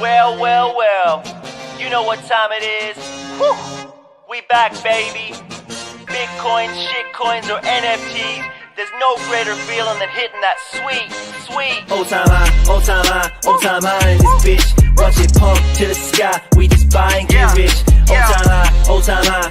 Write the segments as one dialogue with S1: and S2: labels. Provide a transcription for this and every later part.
S1: Well, well, well, you know what time it is. Whew. We back, baby. Bitcoins, shitcoins, or NFTs. There's no greater feeling than hitting that sweet.
S2: Old time high in this bitch. Watch it pump to the sky. We just buy and get rich. Old time high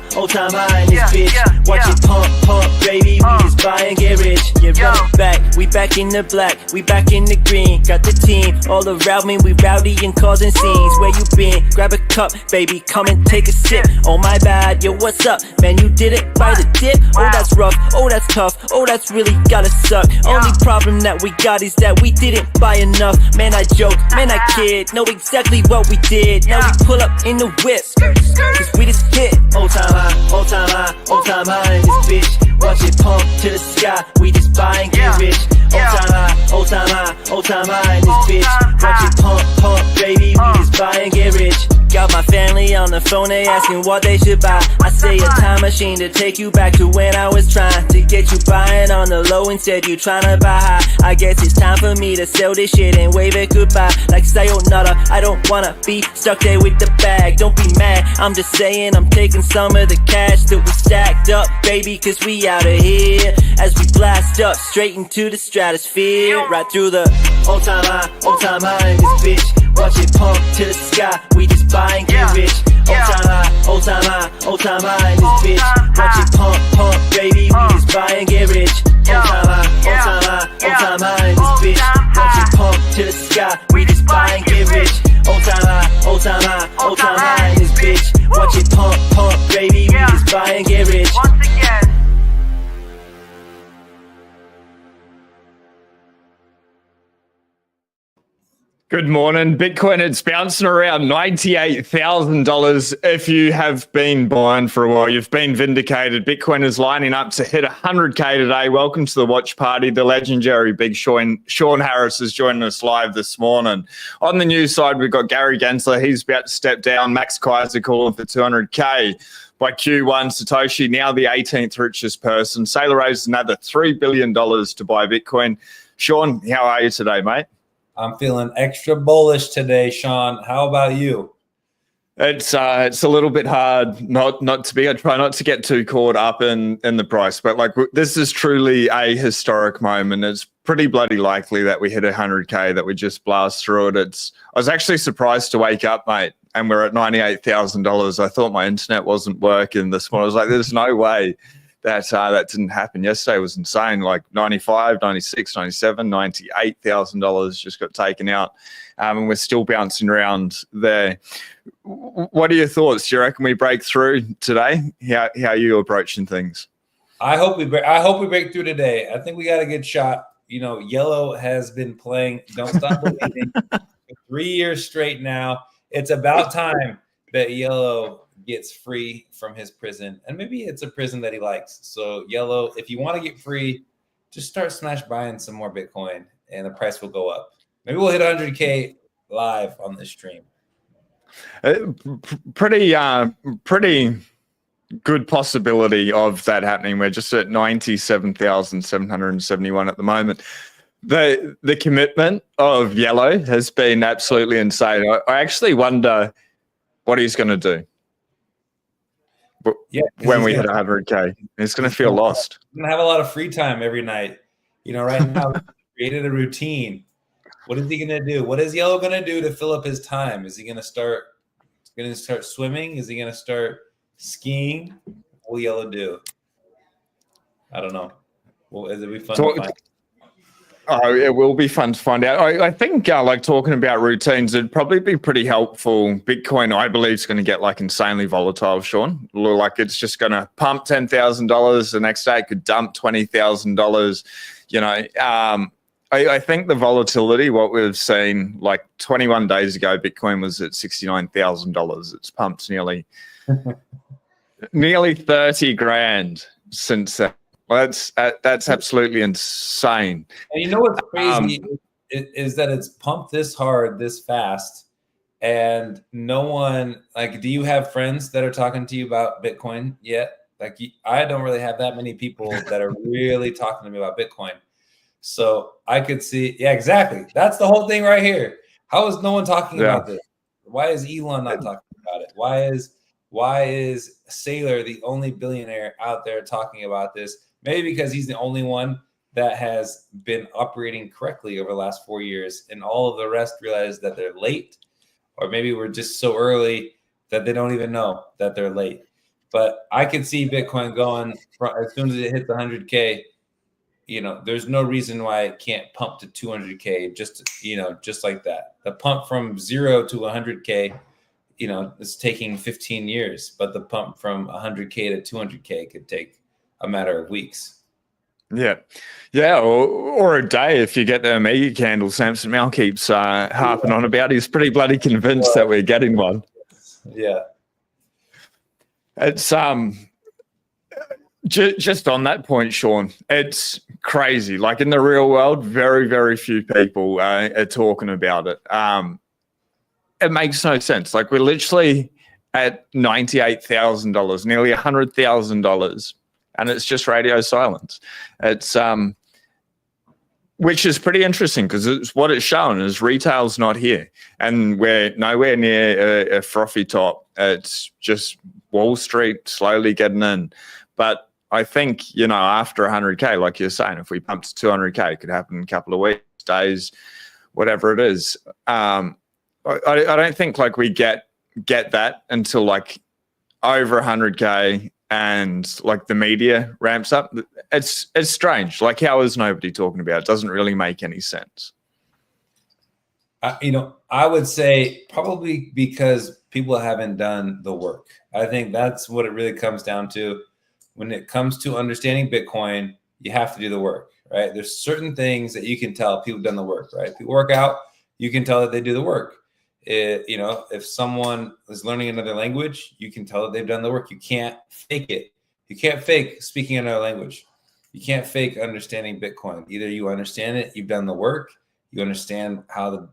S2: in this bitch. Watch it pump, baby. We just buy and get rich. Get running back. We back in the black. We back in the green. Got the team all around me. We rowdy and causing scenes. Where you been? Grab a cup, baby. Come and take a sip. Oh my bad, yo, what's up? Man, you did it by the dip. Oh, that's rough. Oh, that's tough. Oh, that's really gotta suck. Only problem that we got is that we didn't buy enough. Man, I joke, man, I kid. Know exactly what we did. Now we pull up in the whip, cause we just hit. Old time high in this bitch. Watch it pump to the sky. We just buy and get rich. Old time high in this bitch. Watch it pump, baby. We just buy and get rich. Got my family on the phone, they asking what they should buy. I say a time machine to take you back to when I was trying to get you buying on the low instead you trying to buy high. I guess it's time for me to sell this shit and wave it goodbye. Like sayonara, I don't wanna be stuck there with the bag. Don't be mad, I'm just saying I'm taking some of the cash that we stacked up, baby, cause we out of here. As we blast up straight into the stratosphere. Right through the old time high in this bitch. Watch it pump to the sky. We just buy and get rich. Old time high in this bitch. Watch it pump, baby. We just buy and get rich. Old time high in this bitch. Watch it pump to the sky. We just buy and get rich. Old time high in this bitch. Watch it pump, baby. We just buy and get rich.
S1: Once again.
S3: Good morning. Bitcoin, it's bouncing around $98,000. If you have been buying for a while, you've been vindicated. Bitcoin is lining up to hit 100K today. Welcome to the watch party. The legendary Big Sean Harris is joining us live this morning. On the news side, we've got Gary Gensler. He's about to step down. Max Kaiser calling for 200K. By Q1, Satoshi, now the 18th richest person. Saylor raised another $3 billion to buy Bitcoin. Sean, how are you today, mate?
S4: I'm feeling extra bullish today, Sean. How about you?
S3: It's a little bit hard not to be. I try not to get too caught up in the price, but like this is truly a historic moment. It's pretty bloody likely that we hit 100K, that we just blast through it. I was actually surprised to wake up, mate, and we're at $98,000. I thought my internet wasn't working this morning. I was like, there's no way that didn't happen. Yesterday was insane, like 95, 96, 97, $98,000 just got taken out. And we're still bouncing around there. What are your thoughts? Do you reckon we break through today? How are you approaching things?
S4: I hope we break through today. I think we got a good shot. You know, Yellow has been playing Don't Stop Believing for 3 years straight now. It's about time that Yellow gets free from his prison, and maybe it's a prison that he likes. So Yellow, if you want to get free, just start smash buying some more Bitcoin and the price will go up. Maybe we'll hit 100K live on this stream.
S3: Pretty good possibility of that happening. We're just at 97,771 at the moment. The commitment of Yellow has been absolutely insane. I actually wonder what he's going to do.
S4: Yeah,
S3: when we hit 100K, it's going to feel lost.
S4: He's going to have a lot of free time every night. You know, right now, he created a routine. What is he going to do? What is Yellow going to do to fill up his time? Is he going to start swimming? Is he going to start skiing? What will Yellow do? I don't know. Well, it'll be fun to find.
S3: Oh, it will be fun to find out. I think like talking about routines, it'd probably be pretty helpful. Bitcoin, I believe, is going to get like insanely volatile, Sean. Like it's just going to pump $10,000. The next day it could dump $20,000. You know, I think the volatility, what we've seen like 21 days ago, Bitcoin was at $69,000. It's pumped nearly 30 grand since then. Well, that's absolutely insane.
S4: And you know what's crazy is that it's pumped this hard, this fast, and no one, like, do you have friends that are talking to you about Bitcoin yet? Like, I don't really have that many people that are really talking to me about Bitcoin. So I could see, yeah, exactly. That's the whole thing right here. How is no one talking about this? Why is Elon not talking about it? Why is Saylor the only billionaire out there talking about this? Maybe because he's the only one that has been operating correctly over the last 4 years, and all of the rest realize that they're late, or maybe we're just so early that they don't even know that they're late. But I can see Bitcoin going as soon as it hits 100K. There's no reason why it can't pump to 200K just like that. The pump from 0 to 100K, it's taking 15 years, but the pump from 100K to 200K could take a matter of weeks.
S3: Yeah, or a day if you get the Omega candle. Samson Mal keeps harping on about. He's pretty bloody convinced that we're getting one.
S4: Yeah,
S3: it's just on that point, Sean. It's crazy. Like in the real world, very, very few people are talking about it. It makes no sense. Like we're literally at $98,000, nearly $100,000. And it's just radio silence. It's which is pretty interesting because it's what it's shown is retail's not here, and we're nowhere near a frothy top. It's just Wall Street slowly getting in. But I think after 100K, like you're saying, if we pump to 200K, it could happen in a couple of weeks, days, whatever it is. I don't think like we get that until like over 100K. And like the media ramps up. It's strange. Like how is nobody talking about it? It doesn't really make any sense.
S4: I would say probably because people haven't done the work. I think that's what it really comes down to. When it comes to understanding Bitcoin, you have to do the work, right? There's certain things that you can tell people have done the work, right? People work out, you can tell that they do the work. If someone is learning another language, you can tell that they've done the work. You can't fake it. You can't fake speaking another language. You can't fake understanding Bitcoin. Either you understand it, you've done the work, you understand how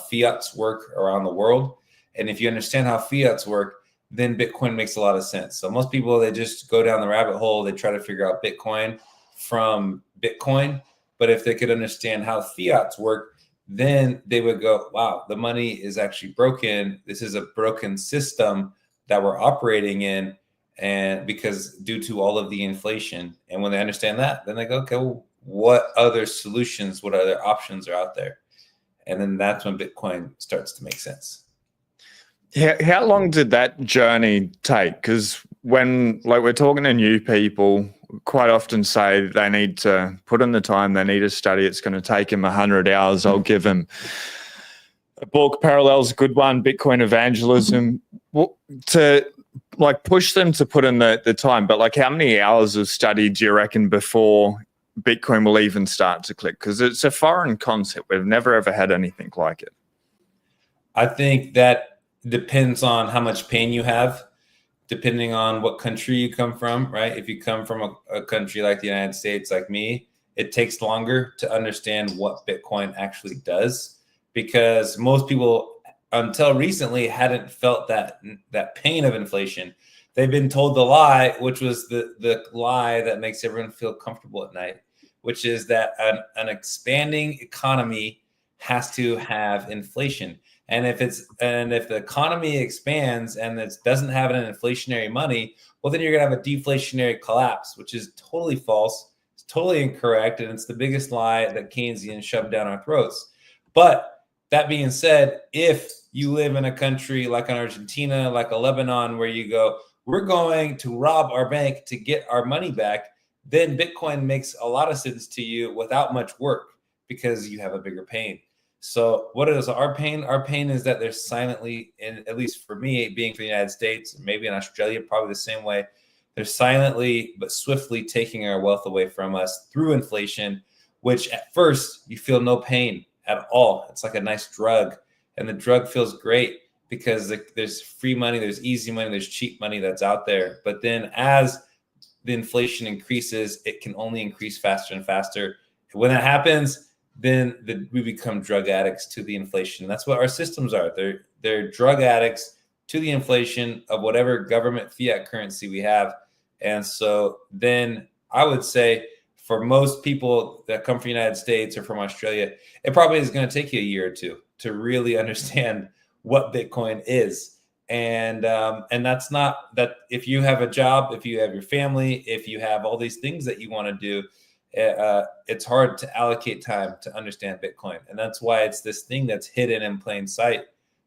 S4: fiats work around the world, and if you understand how fiats work, then Bitcoin makes a lot of sense. So most people, they just go down the rabbit hole. They try to figure out Bitcoin from Bitcoin, but if they could understand how fiats work, then they would go, wow, the money is actually broken. This is a broken system that we're operating in, and because due to all of the inflation. And when they understand that, then they go, okay, well, what other solutions, what other options are out there? And then that's when Bitcoin starts to make sense.
S3: How long did that journey take? Because when we're talking to new people, quite often say they need to put in the time, they need to study. It's going to take them 100 hours. I'll give them a book, Parallels, a good one, Bitcoin Evangelism, to push them to put in the time. But how many hours of study do you reckon before Bitcoin will even start to click? Because it's a foreign concept. We've never, ever had anything like it.
S4: I think that depends on how much pain you have, depending on what country you come from, right? If you come from a country like the United States, like me, it takes longer to understand what Bitcoin actually does, because most people, until recently, hadn't felt that pain of inflation. They've been told the lie, which was the lie that makes everyone feel comfortable at night, which is that an expanding economy has to have inflation. And if the economy expands and it doesn't have an inflationary money, well, then you're going to have a deflationary collapse, which is totally false. It's totally incorrect. And it's the biggest lie that Keynesians shoved down our throats. But that being said, if you live in a country like an Argentina, like a Lebanon, where you go, we're going to rob our bank to get our money back, then Bitcoin makes a lot of sense to you without much work because you have a bigger pain. So what is our pain? Our pain is that they're silently, and at least for me, being from the United States, maybe in Australia, probably the same way, they're silently but swiftly taking our wealth away from us through inflation, which at first you feel no pain at all. It's like a nice drug, and the drug feels great because there's free money, there's easy money, there's cheap money that's out there. But then as the inflation increases, it can only increase faster and faster. When that happens, then we become drug addicts to the inflation. That's what our systems are. They're drug addicts to the inflation of whatever government fiat currency we have. And so then I would say for most people that come from the United States or from Australia, it probably is going to take you a year or two to really understand what Bitcoin is. And that's not that if you have a job, if you have your family, if you have all these things that you want to do, it's hard to allocate time to understand Bitcoin. And that's why it's this thing that's hidden in plain sight,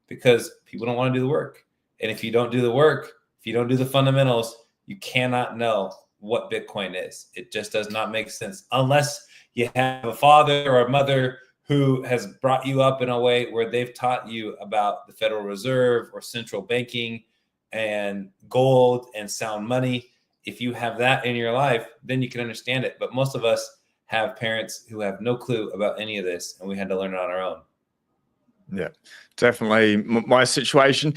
S4: because people don't want to do the work. And if you don't do the work, if you don't do the fundamentals, you cannot know what Bitcoin is. It just does not make sense unless you have a father or a mother who has brought you up in a way where they've taught you about the Federal Reserve or central banking and gold and sound money. If you have that in your life, then you can understand it. But most of us have parents who have no clue about any of this, and we had to learn it on our own.
S3: Yeah, definitely my situation.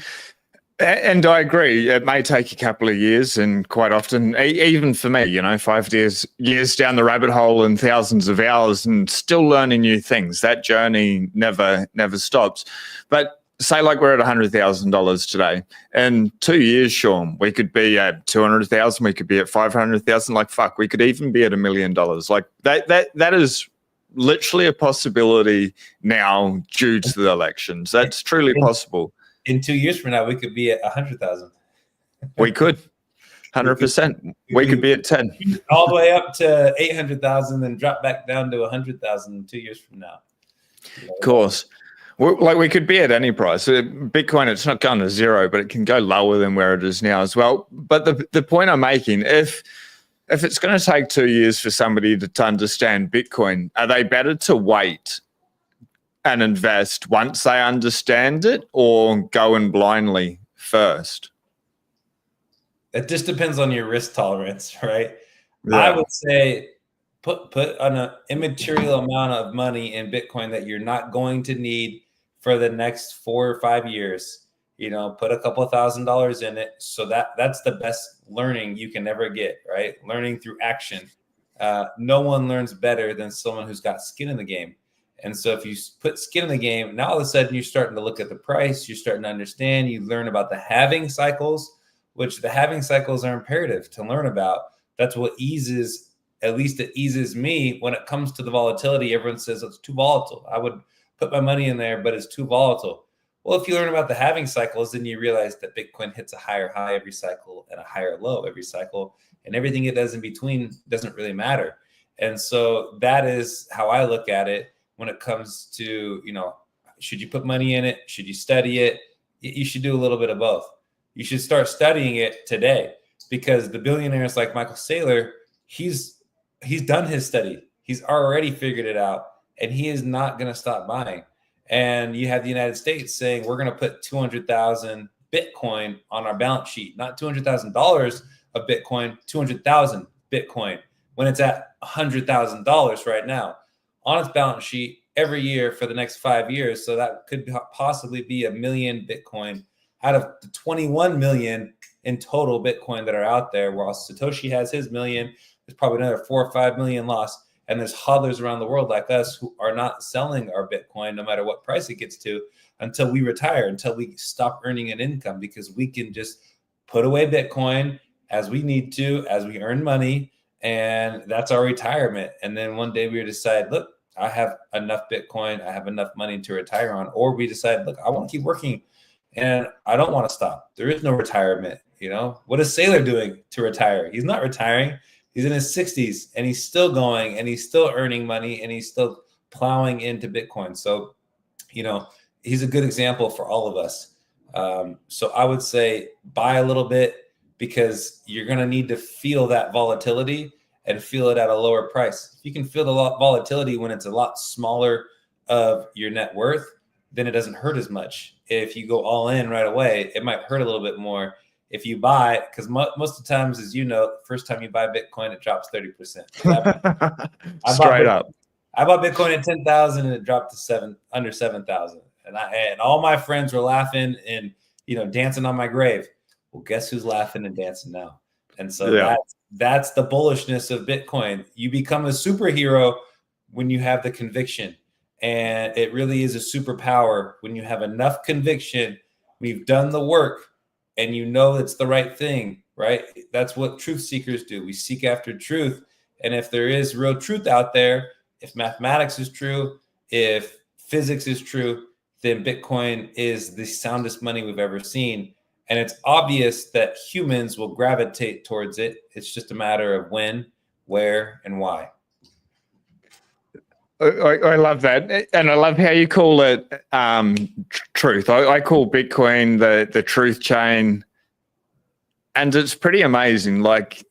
S3: And I agree, it may take a couple of years, and quite often, even for me, 5 years down the rabbit hole and thousands of hours and still learning new things. That journey never stops. But say like we're at $100,000 today. In 2 years, Sean, we could be at 200,000, we could be at 500,000. Like, fuck, we could even be at $1 million. Like that is literally a possibility now due to the elections. That's truly possible.
S4: In 2 years from now, we could be at 100,000.
S3: We could, 100%. We could be at 10.
S4: All the way up to 800,000, then drop back down to 100,000 2 years from now.
S3: Of course. Like we could be at any price. Bitcoin, it's not going to zero, but it can go lower than where it is now as well. But the point I'm making, if it's going to take 2 years for somebody to understand Bitcoin, are they better to wait and invest once they understand it, or go in blindly first?
S4: It just depends on your risk tolerance, right?
S3: Yeah.
S4: I would say put on an immaterial amount of money in Bitcoin that you're not going to need for the next 4 or 5 years. Put a couple of $1,000s in it. So that's the best learning you can ever get, right? Learning through action. No one learns better than someone who's got skin in the game. And so if you put skin in the game, now all of a sudden you're starting to look at the price, you're starting to understand, you learn about the halving cycles, which the halving cycles are imperative to learn about. That's what eases, at least it eases me when it comes to the volatility. Everyone says it's too volatile. I would put my money in there, but it's too volatile. Well, if you learn about the halving cycles, then you realize that Bitcoin hits a higher high every cycle and a higher low every cycle, and everything it does in between doesn't really matter. And so that is how I look at it. When it comes to, should you put money in it? Should you study it? You should do a little bit of both. You should start studying it today, because the billionaires like Michael Saylor, he's done his study. He's already figured it out, and he is not going to stop buying. And you have the United States saying, we're going to put 200,000 Bitcoin on our balance sheet, not $200,000 of Bitcoin, 200,000 Bitcoin, when it's at $100,000 right now on its balance sheet every year for the next 5 years. So that could possibly be 1 million Bitcoin out of the 21 million in total Bitcoin that are out there. While Satoshi has his million, there's probably another 4 or 5 million lost. And there's hodlers around the world like us who are not selling our Bitcoin, no matter what price it gets to, until we retire, until we stop earning an income, because we can just put away Bitcoin as we need to, as we earn money. And that's our retirement. And then one day we decide, look, I have enough Bitcoin, I have enough money to retire on. Or we decide, look, I want to keep working and I don't want to stop. There is no retirement. What is Saylor doing to retire? He's not retiring. He's in his 60s and he's still going and he's still earning money and he's still plowing into Bitcoin. So, he's a good example for all of us. So I would say buy a little bit, because you're going to need to feel that volatility and feel it at a lower price. If you can feel the volatility when it's a lot smaller of your net worth, then it doesn't hurt as much. If you go all in right away, it might hurt a little bit more. If you buy, because most of the times, as you know, first time you buy Bitcoin, it drops 30%.
S3: Straight up.
S4: I bought Bitcoin at 10,000 and it dropped to under 7,000. And all my friends were laughing and, dancing on my grave. Well, guess who's laughing and dancing now? And so that's the bullishness of Bitcoin. You become a superhero when you have the conviction. And it really is a superpower when you have enough conviction. We've done the work and it's the right thing, right? That's what truth seekers do. We seek after truth. And if there is real truth out there, if mathematics is true, if physics is true, then Bitcoin is the soundest money we've ever seen. And it's obvious that humans will gravitate towards it. It's just a matter of when, where, and why.
S3: I love that, and I love how you call it truth. I call Bitcoin the truth chain, and it's pretty amazing. Like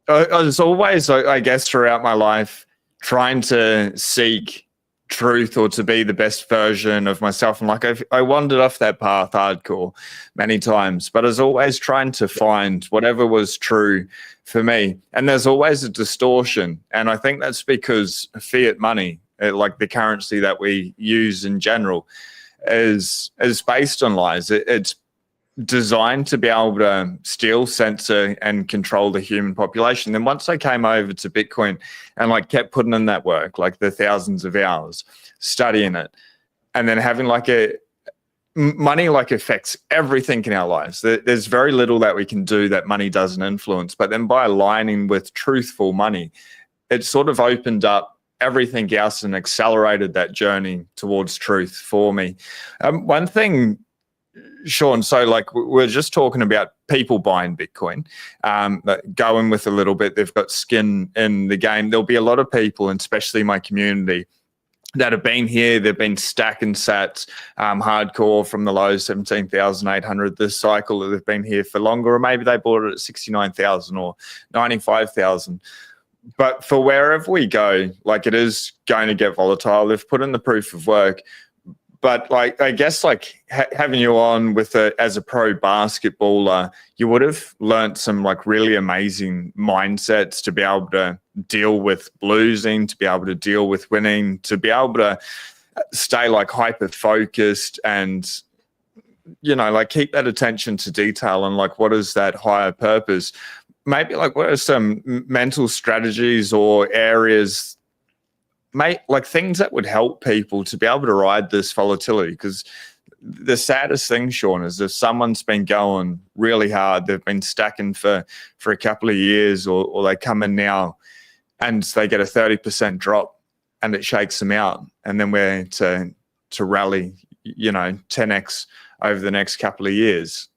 S3: I was always, I guess, throughout my life, trying to seek truth or to be the best version of myself. And like I wandered off that path hardcore many times, but I was always trying to find whatever was true for me. And there's always a distortion. And I think that's because fiat money, like the currency that we use in general, is based on lies. It's designed to be able to steal, censor, and control the human population. Then once I came over to Bitcoin and like kept putting in that work, like the thousands of hours studying it, and then having like money like affects everything in our lives. There's very little that we can do that money doesn't influence. But then by aligning with truthful money, it sort of opened up everything else and accelerated that journey towards truth for me. One thing, Sean, so like we're just talking about people buying Bitcoin, going with a little bit, they've got skin in the game. There'll be a lot of people, and especially my community, that have been here, they've been stacking sats hardcore from the low 17,800 this cycle, that they've been here for longer, or maybe they bought it at 69,000 or 95,000. But for wherever we go, like it is going to get volatile. They've put in the proof of work. But like, I guess like having you on with as a pro basketballer, you would have learned some like really amazing mindsets to be able to deal with losing, to be able to deal with winning, to be able to stay like hyper focused and, you know, like keep that attention to detail and like what is that higher purpose? Maybe like what are some mental strategies or areas, like things that would help people to be able to ride this volatility? Because the saddest thing, Sean, is if someone's been going really hard, they've been stacking for a couple of years, or they come in now and they get a 30% drop and it shakes them out. And then we're to rally, you know, 10x over the next couple of years.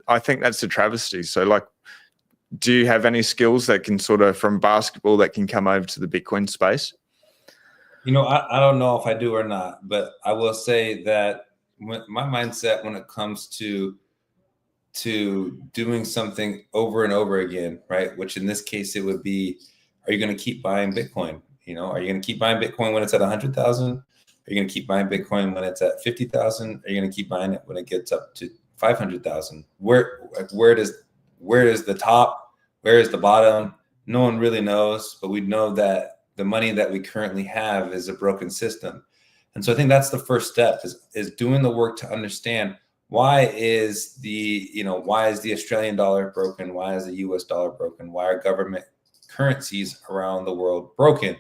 S3: I think that's a travesty. So like, do you have any skills that can sort of, from basketball, that can come over to the Bitcoin space?
S4: You know, I don't know if I do or not, but I will say that my mindset when it comes to doing something over and over again, right? Which in this case, it would be, are you going to keep buying Bitcoin? You know, are you going to keep buying Bitcoin when it's at 100,000? Are you going to keep buying Bitcoin when it's at 50,000? Are you going to keep buying it when it gets up to 500,000? Where is the top? Where is the bottom? No one really knows, but we know that the money that we currently have is a broken system. And so I think that's the first step is doing the work to understand why is the Australian dollar broken? Why is the US dollar broken? Why are government currencies around the world broken?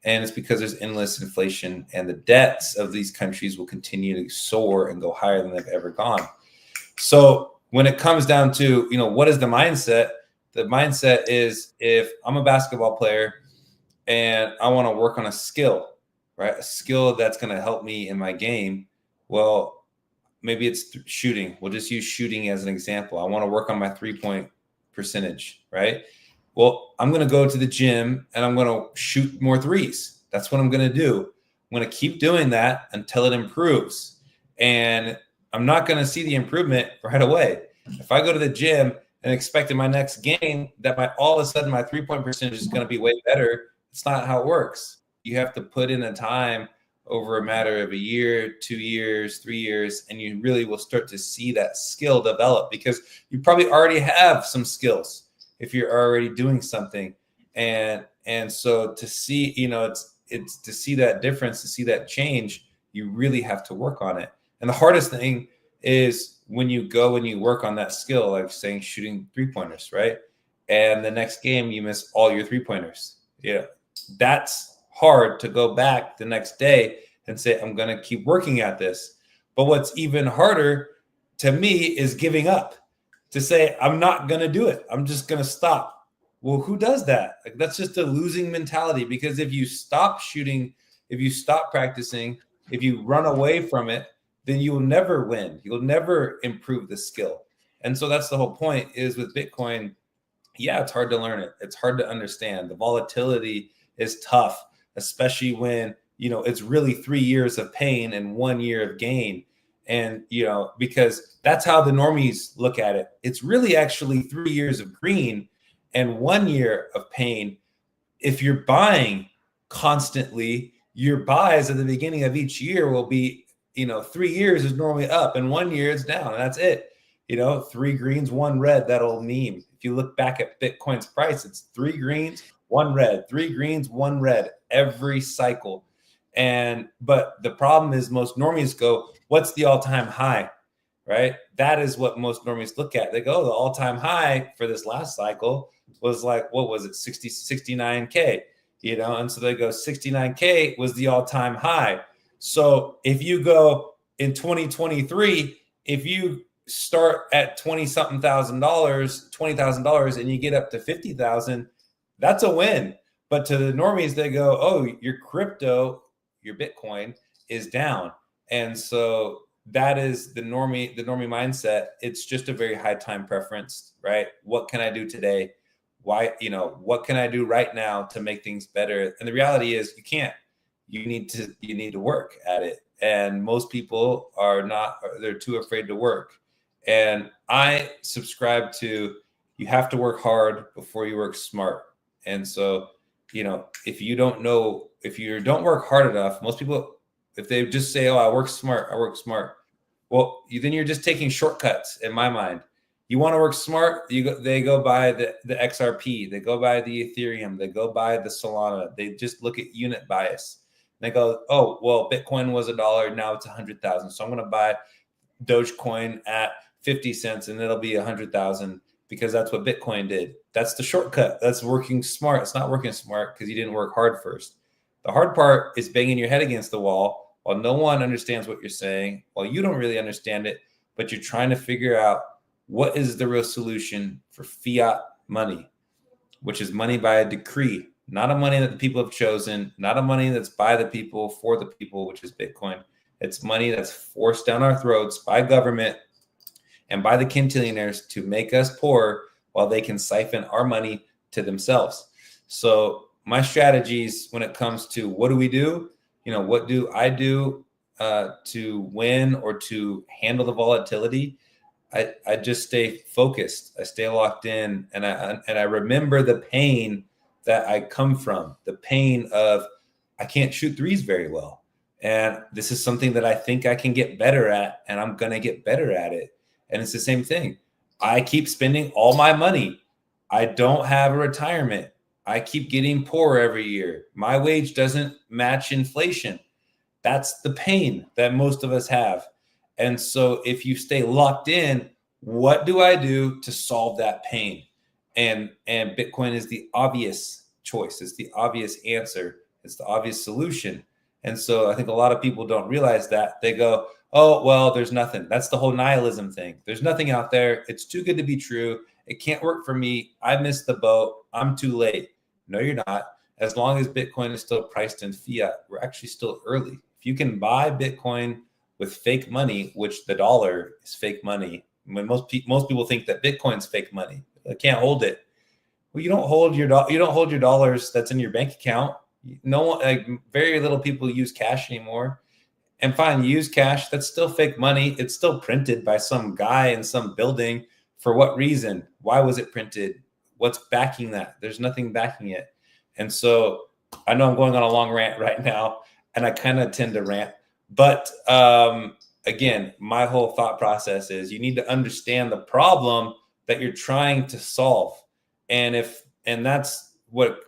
S4: And it's because there's endless inflation, and the debts of these countries will continue to soar and go higher than they've ever gone. So when it comes down to, you know, what is the mindset? The mindset is, if I'm a basketball player and I want to work on a skill, right? A skill that's going to help me in my game. Well, maybe it's shooting. We'll just use shooting as an example. I want to work on my 3-point percentage, right? Well, I'm going to go to the gym and I'm going to shoot more threes. That's what I'm going to do. I'm going to keep doing that until it improves. And I'm not going to see the improvement right away. If I go to the gym and expect in my next game that all of a sudden my 3-point percentage is going to be way better, it's not how it works. You have to put in the time over a matter of a year, 2 years, 3 years, and you really will start to see that skill develop, because you probably already have some skills if you're already doing something. And so to see, you know, it's to see that difference, to see that change, you really have to work on it. And the hardest thing is when you go and you work on that skill, like saying shooting 3-pointers, right? And the next game you miss all your 3-pointers. Yeah, that's hard to go back the next day and say, I'm going to keep working at this. But what's even harder to me is giving up, to say, I'm not going to do it. I'm just going to stop. Well, who does that? Like, that's just a losing mentality, because if you stop shooting, if you stop practicing, if you run away from it, then you will never win. You'll never improve the skill. And so that's the whole point is with Bitcoin. Yeah, it's hard to learn it. It's hard to understand. The volatility is tough, especially when, it's really 3 years of pain and 1 year of gain. And, because that's how the normies look at it. It's really actually 3 years of green and 1 year of pain. If you're buying constantly, your buys at the beginning of each year will be, 3 years is normally up and 1 year is down. And that's it. 3 greens, 1 red, that'll meme. If you look back at Bitcoin's price, it's 3 greens, 1 red, 3 greens, 1 red every cycle. But the problem is most normies go, what's the all-time high, right? That is what most normies look at. They go, the all-time high for this last cycle was like, what was it? 69K, and so they go 69K was the all-time high. So if you go in 2023, if you start at $20,000 and you get up to 50,000, that's a win. But to the normies, they go, oh, your crypto, your Bitcoin is down. And so that is the normie mindset. It's just a very high time preference, right? What can I do today? Why, what can I do right now to make things better? And the reality is you can't. You need to work at it. And most people they're too afraid to work. And I subscribe to, you have to work hard before you work smart. And so, if you don't work hard enough, most people, if they just say, oh, I work smart. Well, then you're just taking shortcuts in my mind. You want to work smart, they go buy the XRP, they go buy the Ethereum, they go buy the Solana. They just look at unit bias. They go, oh, well, Bitcoin was $1, now it's 100,000. So I'm going to buy Dogecoin at 50 cents and it'll be 100,000 because that's what Bitcoin did. That's the shortcut. That's working smart. It's not working smart because you didn't work hard first. The hard part is banging your head against the wall while no one understands what you're saying, while you don't really understand it, but you're trying to figure out what is the real solution for fiat money, which is money by a decree, not a money that the people have chosen, not a money that's by the people for the people, which is Bitcoin. It's money that's forced down our throats by government and by the quintillionaires to make us poor while they can siphon our money to themselves. So my strategies when it comes to what do we do, what do I do to win or to handle the volatility? I just stay focused. I stay locked in, and I remember the pain that I come from, the pain of I can't shoot threes very well. And this is something that I think I can get better at, and I'm going to get better at it. And it's the same thing. I keep spending all my money. I don't have a retirement. I keep getting poorer every year. My wage doesn't match inflation. That's the pain that most of us have. And so if you stay locked in, what do I do to solve that pain? And Bitcoin is the obvious choice. It's the obvious answer. It's the obvious solution. And so I think a lot of people don't realize that. They go, oh, well, there's nothing. That's the whole nihilism thing. There's nothing out there. It's too good to be true. It can't work for me. I missed the boat. I'm too late. No, you're not. As long as Bitcoin is still priced in fiat, we're actually still early. If you can buy Bitcoin with fake money, which the dollar is fake money, when most people think that Bitcoin's fake money, they can't hold it. Well, you don't hold your dollars that's in your bank account. No one, very little people use cash anymore. And fine, you use cash, that's still fake money. It's still printed by some guy in some building. For what reason? Why was it printed? What's backing that? There's nothing backing it. And so I know I'm going on a long rant right now, and I kind of tend to rant. But again, my whole thought process is you need to understand the problem that you're trying to solve. And that's what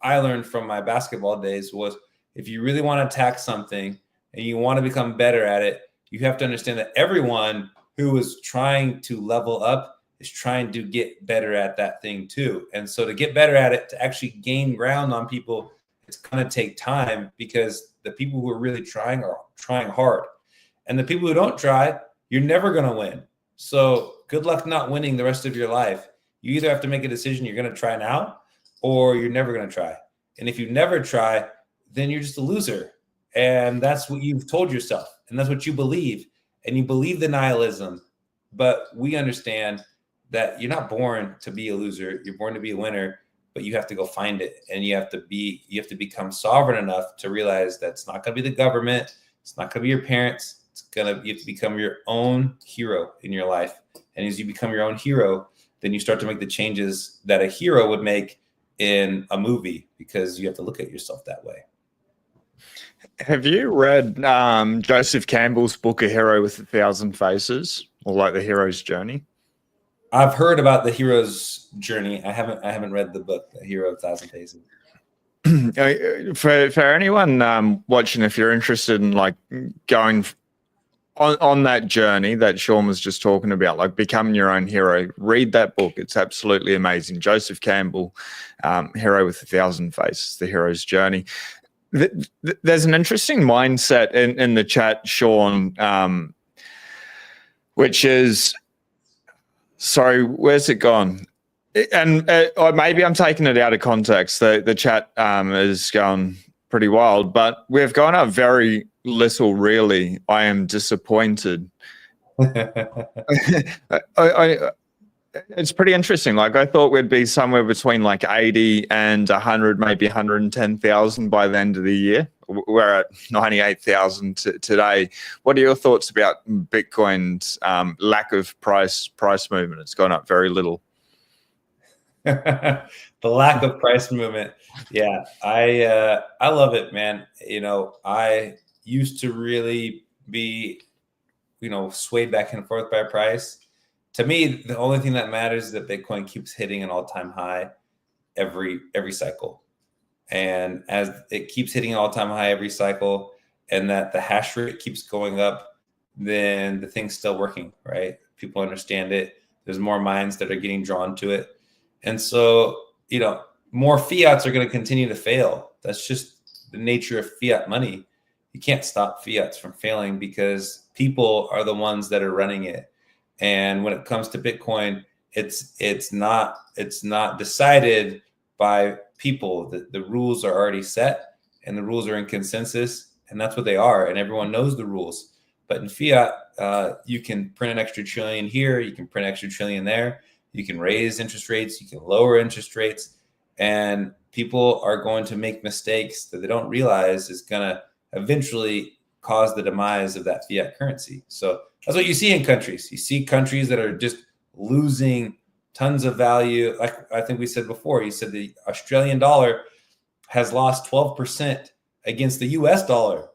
S4: I learned from my basketball days was if you really want to attack something and you want to become better at it, you have to understand that everyone who is trying to level up is trying to get better at that thing too. And so to get better at it, to actually gain ground on people, it's going to take time because the people who are really trying are trying hard. And the people who don't try, you're never going to win. So good luck not winning the rest of your life. You either have to make a decision you're going to try now or you're never going to try. And if you never try, then you're just a loser. And that's what you've told yourself. And that's what you believe. and you believe the nihilism, but we understand that you're not born to be a loser. You're born to be a winner, but you have to go find it. And you have to become sovereign enough to realize that it's not going to be the government. It's not going to be your parents. You have to become your own hero in your life. And as you become your own hero, then you start to make the changes that a hero would make in a movie, because you have to look at yourself that way.
S3: Have you read Joseph Campbell's book, A Hero with a Thousand Faces, or like The Hero's Journey?
S4: I've heard about the hero's journey. I haven't read the book, The Hero of a Thousand Faces.
S3: For anyone watching, if you're interested in like going on that journey that Sean was just talking about, like becoming your own hero, read that book. It's absolutely amazing. Joseph Campbell, Hero with a Thousand Faces, The Hero's Journey. There's an interesting mindset in the chat, Sean, which is, sorry, where's it gone? And or maybe I'm taking it out of context. The chat is going pretty wild, but we've gone up very little, really. I am disappointed. It's pretty interesting. Like, I thought we'd be somewhere between like 80 and 100, maybe 110,000 by the end of the year. We're at 98,000 today. What are your thoughts about Bitcoin's lack of price movement? It's gone up very little.
S4: The lack of price movement. Yeah, I love it, man. You know, I used to really be, swayed back and forth by price. To me, the only thing that matters is that Bitcoin keeps hitting an all-time high every cycle. And as it keeps hitting an all-time high every cycle, and that the hash rate keeps going up, then the thing's still working, right? People understand it. There's more minds that are getting drawn to it. And so, more fiats are going to continue to fail. That's just the nature of fiat money. You can't stop fiats from failing because people are the ones that are running it. And when it comes to Bitcoin, it's not decided by people. The rules are already set, and the rules are in consensus, and that's what they are. And everyone knows the rules. But in fiat, you can print an extra trillion here, you can print an extra trillion there, you can raise interest rates, you can lower interest rates, and people are going to make mistakes that they don't realize is going to eventually cause the demise of that fiat currency. So that's what you see in countries. You see countries that are just losing tons of value. Like I think we said before, you said the Australian dollar has lost 12% against the US dollar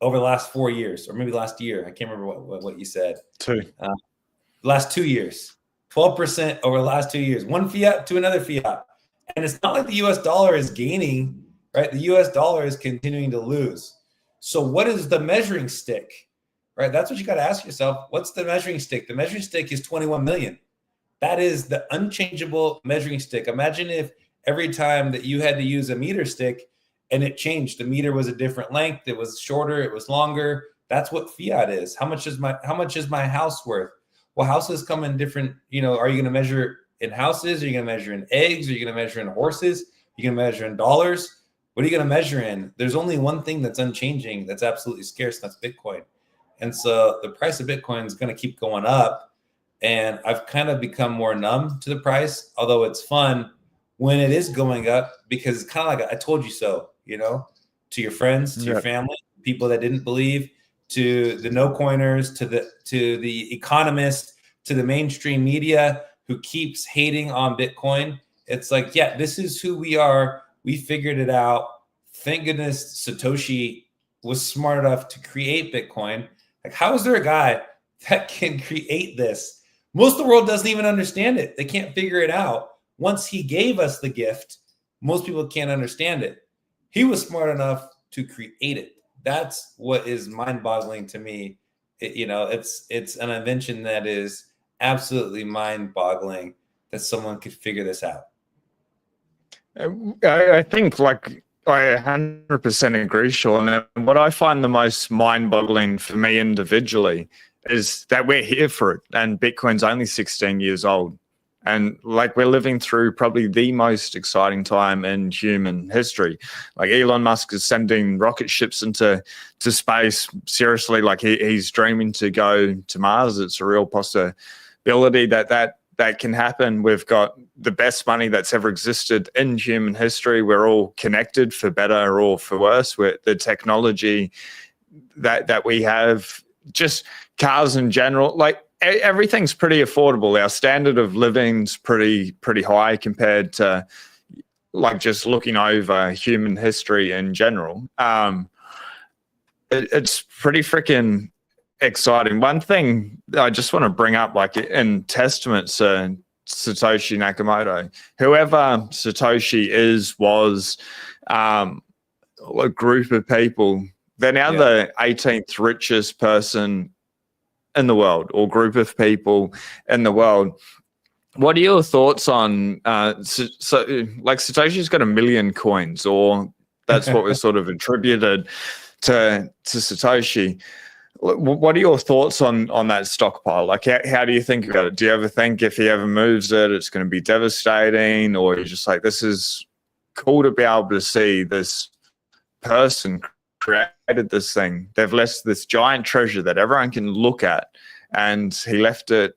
S4: over the last 4 years, or maybe last year. I can't remember what you said. Last 2 years, 12% over the last 2 years, one fiat to another fiat. And it's not like the US dollar is gaining, right? The US dollar is continuing to lose. So what is the measuring stick, right? That's what you got to ask yourself. What's the measuring stick? The measuring stick is 21 million. That is the unchangeable measuring stick. Imagine if every time that you had to use a meter stick and it changed, the meter was a different length, it was shorter, it was longer. That's what fiat is. How much is my house worth? Well, houses come in different, are you going to measure in houses? Are you going to measure in eggs? Are you going to measure in horses? Are you going to measure in dollars? What are you going to measure in? There's only one thing that's unchanging, that's absolutely scarce, and that's Bitcoin. And so the price of Bitcoin is going to keep going up. And I've kind of become more numb to the price, although it's fun when it is going up, because it's kind of like I told you so, to your friends, to your family, people that didn't believe, to the no coiners, to the economists, to the mainstream media who keeps hating on Bitcoin. It's like, yeah, this is who we are. We figured it out. Thank goodness Satoshi was smart enough to create Bitcoin. Like, how is there a guy that can create this? Most of the world doesn't even understand it. They can't figure it out. Once he gave us the gift, most people can't understand it. He was smart enough to create it. That's what is mind-boggling to me. It's an invention that is absolutely mind-boggling that someone could figure this out.
S3: I think, like, I 100% agree, Sean. And what I find the most mind-boggling for me individually is that we're here for it, and Bitcoin's only 16 years old. And like, we're living through probably the most exciting time in human history. Like, Elon Musk is sending rocket ships into space. Seriously, like, he's dreaming to go to Mars. It's a real possibility that can happen. We've got the best money that's ever existed in human history. We're all connected, for better or for worse. The technology that we have, just cars in general, like, everything's pretty affordable. Our standard of living's pretty high compared to, like, just looking over human history in general. It's pretty freaking exciting. One thing I just want to bring up, like, in testament to Satoshi Nakamoto, whoever Satoshi was a group of people. They're now the 18th richest person in the world, or group of people in the world. What are your thoughts on like, Satoshi's got 1 million coins, or that's what was sort of attributed to Satoshi. What are your thoughts on that stockpile? Like, how do you think about it? Do you ever think if he ever moves it, it's going to be devastating, or you're just like, this is cool to be able to see this person created this thing. They've left this giant treasure that everyone can look at, and he left it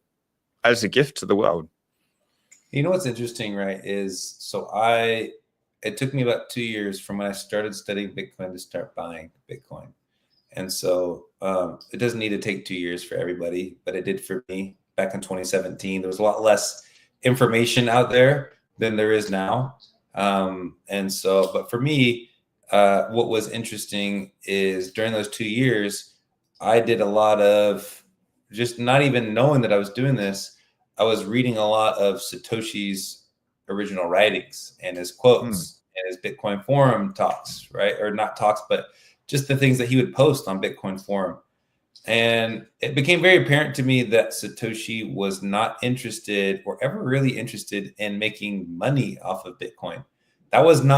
S3: as a gift to the world.
S4: You know what's interesting, right? It took me about 2 years from when I started studying Bitcoin to start buying Bitcoin. And so it doesn't need to take 2 years for everybody, but it did for me back in 2017. There was a lot less information out there than there is now. But for me, what was interesting is during those 2 years, I did a lot of just not even knowing that I was doing this. I was reading a lot of Satoshi's original writings and his quotes and his Bitcoin forum talks, right? Or not talks, but just the things that he would post on Bitcoin forum. And it became very apparent to me that Satoshi was not interested, or ever really interested, in making money off of Bitcoin. That wasn't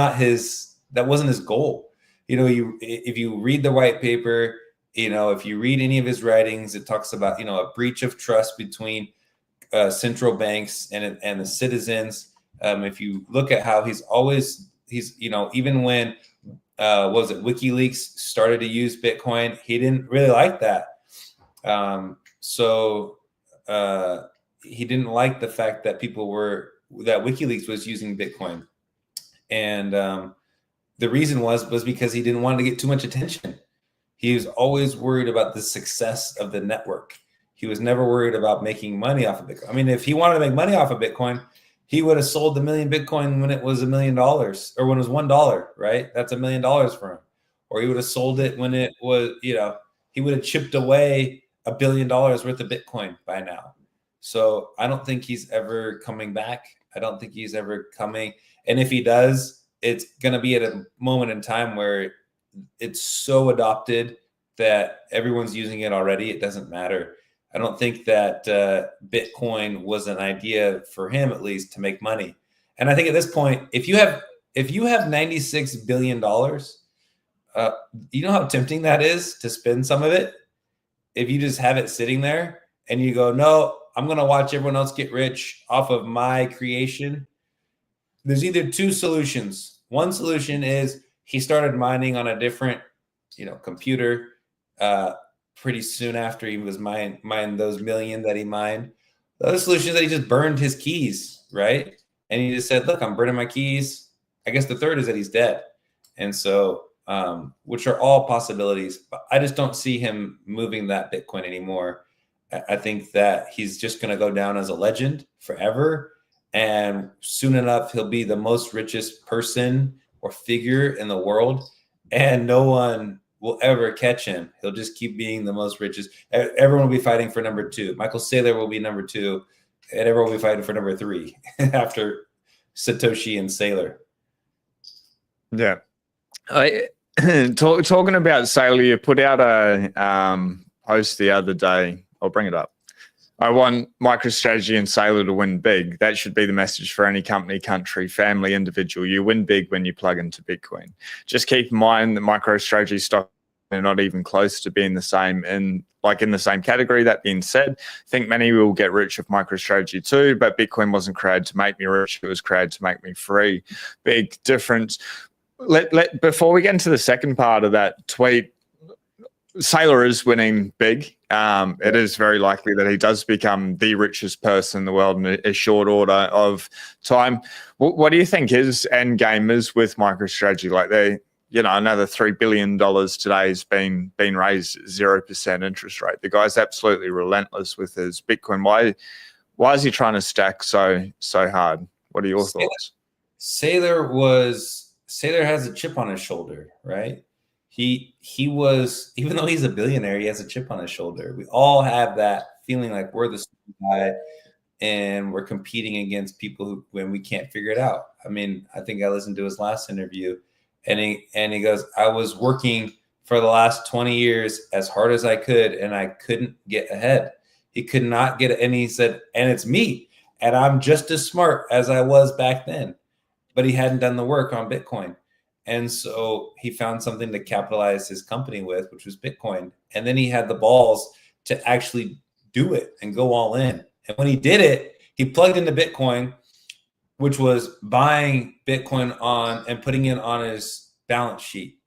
S4: his goal. If you read the white paper, if you read any of his writings, it talks about, a breach of trust between central banks and the citizens. If you look at how he's even when WikiLeaks started to use Bitcoin, he didn't really like that. He didn't like the fact that that WikiLeaks was using Bitcoin. And the reason was because he didn't want to get too much attention. He was always worried about the success of the network. He was never worried about making money off of Bitcoin. I mean, if he wanted to make money off of Bitcoin, he would have sold the million Bitcoin when it was $1 million, or when it was $1, right? That's $1 million for him. Or he would have sold it when it was, he would have chipped away $1 billion worth of Bitcoin by now. So I don't think he's ever coming back. I don't think he's ever coming. And if he does, it's going to be at a moment in time where it's so adopted that everyone's using it already. It doesn't matter. I don't think that Bitcoin was an idea for him, at least, to make money. And I think at this point, if you have $96 billion, you know how tempting that is to spend some of it? If you just have it sitting there and you go, no, I'm going to watch everyone else get rich off of my creation. There's either two solutions. One solution is he started mining on a different, computer pretty soon after he was mined those million that he mined. The other solution is that he just burned his keys, right? And he just said, look, I'm burning my keys. I guess the third is that he's dead. And so, which are all possibilities, but I just don't see him moving that Bitcoin anymore. I think that he's just going to go down as a legend forever. And soon enough, he'll be the most richest person or figure in the world. And no one will ever catch him. He'll just keep being the most richest. Everyone will be fighting for number 2. Michael Saylor will be number 2, and everyone will be fighting for number 3 after Satoshi and Saylor.
S3: Yeah. Talking about Saylor, you put out a post the other day. I'll bring it up. I want MicroStrategy and Saylor to win big. That should be the message for any company, country, family, individual. You win big when you plug into Bitcoin. Just keep in mind that MicroStrategy stock they're not even close to being the same in the same category. That being said, I think many will get rich with MicroStrategy too, but Bitcoin wasn't created to make me rich. It was created to make me free. Big difference. Before we get into the second part of that tweet, Saylor is winning big. It is very likely that he does become the richest person in the world in a short order of time. What do you think his end game is with MicroStrategy? Like another $3 billion today has been raised 0% interest rate. The guy's absolutely relentless with his Bitcoin. Why is he trying to stack so hard? What are your thoughts?
S4: Saylor has a chip on his shoulder, right? He was, even though he's a billionaire, he has a chip on his shoulder. We all have that feeling like we're the super guy and we're competing against people when we can't figure it out. I mean, I think I listened to his last interview and he goes, I was working for the last 20 years as hard as I could and I couldn't get ahead. He could not get it. And he said, and it's me. And I'm just as smart as I was back then. But he hadn't done the work on Bitcoin. And so he found something to capitalize his company with, which was Bitcoin. And then he had the balls to actually do it and go all in. And when he did it, he plugged into Bitcoin, which was buying Bitcoin on and putting it on his balance sheet,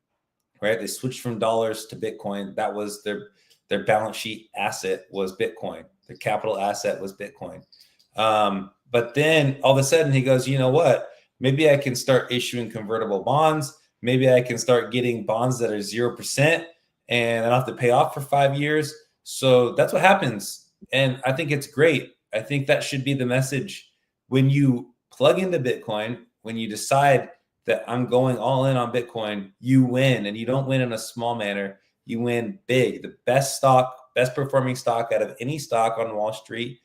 S4: right? They switched from dollars to Bitcoin. That was their balance sheet asset was Bitcoin. Their capital asset was Bitcoin. But then all of a sudden he goes, you know what? Maybe I can start issuing convertible bonds. Maybe I can start getting bonds that are 0% and I don't have to pay off for 5 years. So that's what happens. And I think it's great. I think that should be the message. When you plug into Bitcoin, when you decide that I'm going all in on Bitcoin, you win. And you don't win in a small manner. You win big. The best performing stock out of any stock on Wall Street.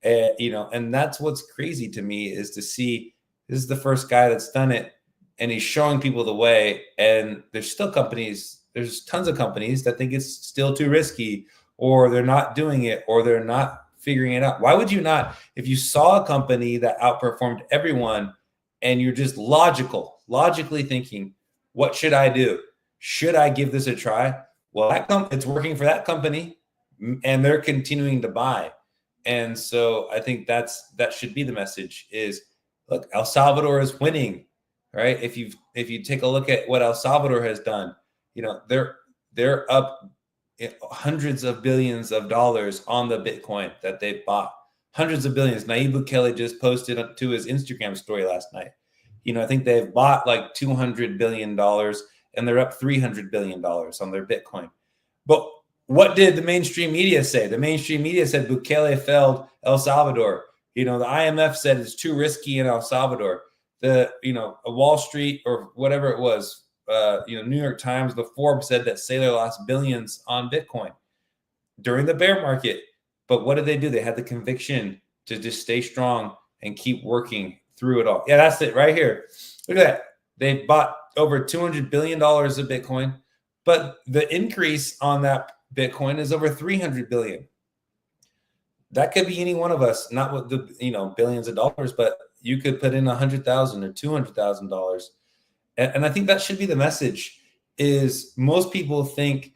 S4: And that's what's crazy to me is to see this is the first guy that's done it, and he's showing people the way. And there's tons of companies that think it's still too risky, or they're not doing it, or they're not figuring it out. Why would you not? If you saw a company that outperformed everyone and you're just logically thinking, what should I do? Should I give this a try? Well, it's working for that company and they're continuing to buy. And so I think that should be the message is, look, El Salvador is winning, right? If you take a look at what El Salvador has done, they're up hundreds of billions of dollars on the Bitcoin that they've bought. Hundreds of billions. Nayib Bukele just posted to his Instagram story last night. I think they've bought like $200 billion and they're up $300 billion on their Bitcoin. But what did the mainstream media say? The mainstream media said Bukele failed El Salvador. The IMF said it's too risky in El Salvador. A Wall Street or whatever it was, New York Times, the Forbes said that Saylor lost billions on Bitcoin during the bear market. But what did they do? They had the conviction to just stay strong and keep working through it all. Yeah, that's it right here. Look at that. They bought over $200 billion of Bitcoin, but the increase on that Bitcoin is over 300 billion. That could be any one of us, not with the billions of dollars, but you could put in $100,000 or $200,000. And I think that should be the message. Is most people think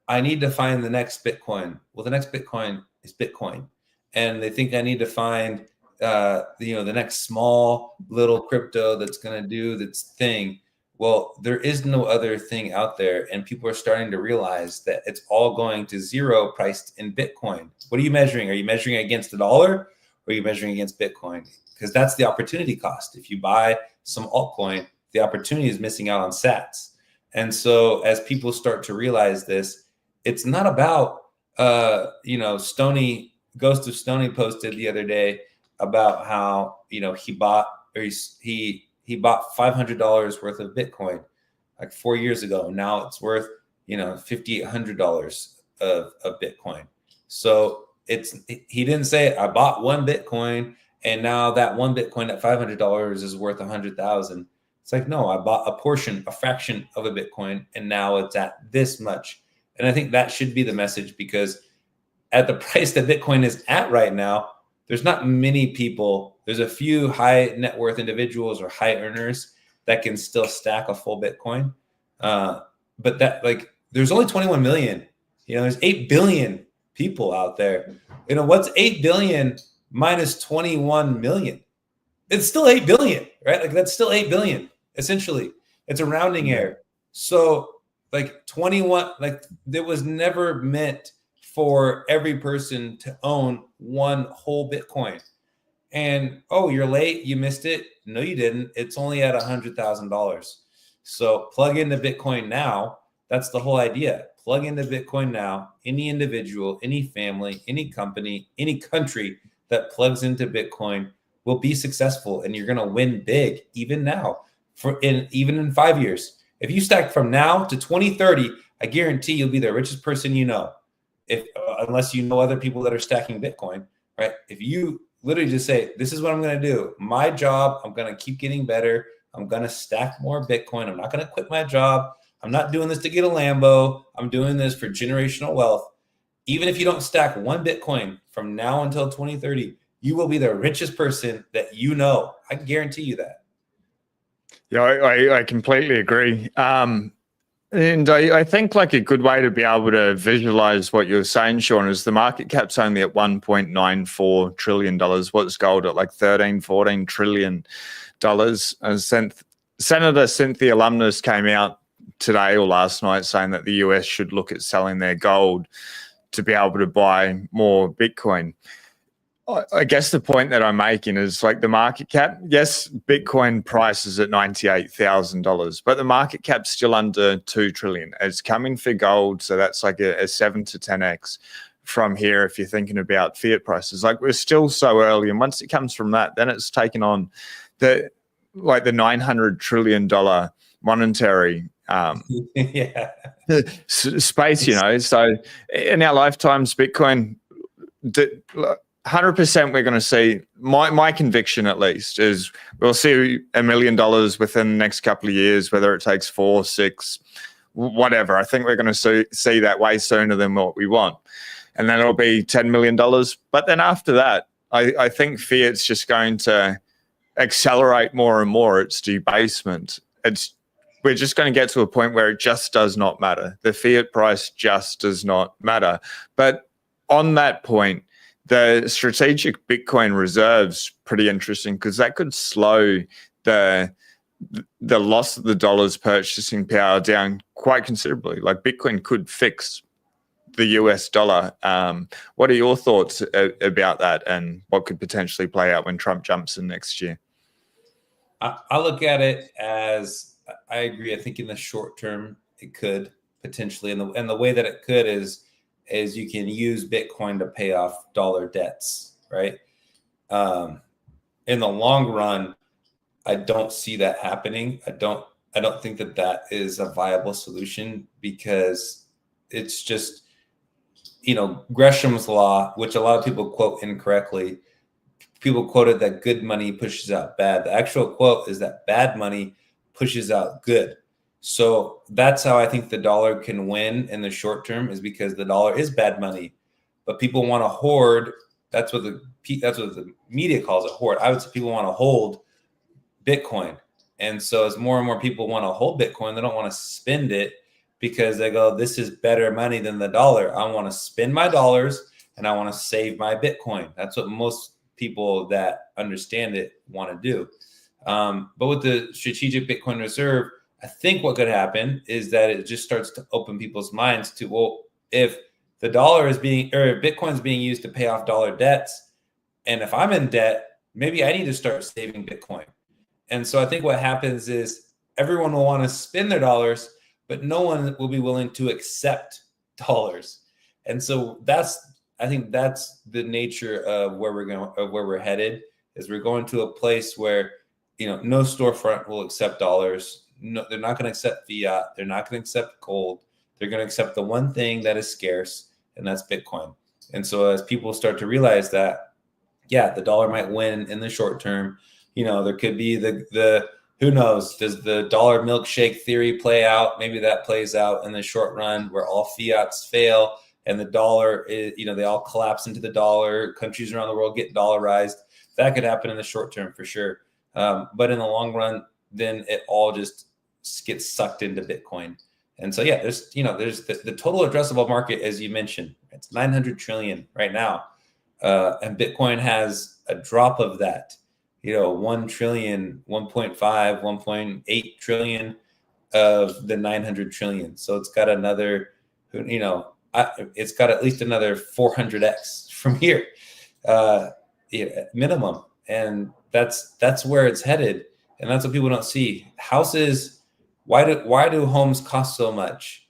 S4: I need to find the next Bitcoin. Well, the next Bitcoin is Bitcoin, and they think I need to find the next small little crypto that's going to do its thing. Well, there is no other thing out there, and people are starting to realize that it's all going to zero priced in Bitcoin. What are you measuring? Are you measuring against the dollar, or are you measuring against Bitcoin? Because that's the opportunity cost. If you buy some altcoin, the opportunity is missing out on sats. And so as people start to realize this, it's not about, Ghost of Stoney posted the other day about how, he bought $500 worth of Bitcoin like 4 years ago. Now it's worth, $5,800 of Bitcoin. So he didn't say I bought one Bitcoin and now that one Bitcoin at $500 is worth 100,000. It's like, no, I bought a fraction of a Bitcoin, and now it's at this much. And I think that should be the message, because at the price that Bitcoin is at right now, there's not many people. There's a few high net worth individuals or high earners that can still stack a full Bitcoin. But that, like, there's only 21 million. There's 8 billion people out there. What's 8 billion minus 21 million? It's still 8 billion, right? Like that's still 8 billion. Essentially, it's a rounding error. So like 21, like it was never meant for every person to own one whole Bitcoin. And you're late, you missed it. No, you didn't. It's only at $100,000. So plug into Bitcoin now. That's the whole idea. Plug into Bitcoin now. Any individual, any family, any company, any country that plugs into Bitcoin will be successful, and you're going to win big even now. Even in 5 years, if you stack from now to 2030, I guarantee you'll be the richest person you know. Unless you know other people that are stacking Bitcoin, right? If you literally just say, this is what I'm going to do. My job, I'm going to keep getting better. I'm going to stack more Bitcoin. I'm not going to quit my job. I'm not doing this to get a Lambo. I'm doing this for generational wealth. Even if you don't stack one Bitcoin from now until 2030, you will be the richest person that you know. I guarantee you that.
S3: Yeah, I completely agree. And I think like a good way to be able to visualize what you're saying, Sean, is the market cap's only at $1.94 trillion. What's gold at like $13-14 trillion? Senator Cynthia Lummis came out today or last night saying that the US should look at selling their gold to be able to buy more Bitcoin. I guess the point that I'm making is like the market cap, yes, Bitcoin price is at $98,000, but the market cap's still under 2 trillion. It's coming for gold, so that's like a 7 to 10x from here if you're thinking about fiat prices. Like we're still so early, and once it comes from that, then it's taken on the $900 trillion monetary space, So in our lifetimes, Bitcoin 100% we're going to see, my conviction at least is we'll see $1 million within the next couple of years, whether it takes 4, 6, whatever. I think we're going to see that way sooner than what we want. And then it'll be $10 million. But then after that, I think fiat's just going to accelerate more and more its debasement. We're just going to get to a point where it just does not matter. The fiat price just does not matter. But on that point, the strategic Bitcoin reserves pretty interesting because that could slow the loss of the dollar's purchasing power down quite considerably. Like Bitcoin could fix the US dollar. What are your thoughts about that, and what could potentially play out when Trump jumps in next year?
S4: I look at it as, I agree. I think in the short term it could potentially, and the way that it could is you can use Bitcoin to pay off dollar debts, right? In the long run, I don't see that happening. I don't think that is a viable solution because it's just, Gresham's law, which a lot of people quote incorrectly. People quoted that good money pushes out bad. The actual quote is that bad money pushes out good. So that's how I think the dollar can win in the short term, is because the dollar is bad money, but people want to hoard. That's what the media calls it, hoard. I would say people want to hold Bitcoin. And so as more and more people want to hold Bitcoin, they don't want to spend it because they go, this is better money than the dollar. I want to spend my dollars and I want to save my Bitcoin. That's what most people that understand it want to do. But with the strategic Bitcoin reserve, I think what could happen is that it just starts to open people's minds to, well, if the dollar is if Bitcoin is being used to pay off dollar debts, and if I'm in debt, maybe I need to start saving Bitcoin. And so I think what happens is everyone will want to spend their dollars, but no one will be willing to accept dollars. And so I think that's the nature of where we're headed, is we're going to a place where, no storefront will accept dollars. No, they're not going to accept fiat. They're not going to accept gold. They're going to accept the one thing that is scarce, and that's Bitcoin. And so as people start to realize that, yeah, the dollar might win in the short term. There could be the who knows, does the dollar milkshake theory play out? Maybe that plays out in the short run, where all fiats fail and the dollar is, they all collapse into the dollar. Countries around the world get dollarized. That could happen in the short term for sure. But in the long run, then it all just gets sucked into Bitcoin. And so, yeah, there's the total addressable market, as you mentioned, it's 900 trillion right now. And Bitcoin has a drop of that, 1 trillion, 1.5, 1.8 trillion of the 900 trillion. So it's got another, it's got at least another 400x from here, minimum. And that's where it's headed. And that's what people don't see. Houses, why do homes cost so much?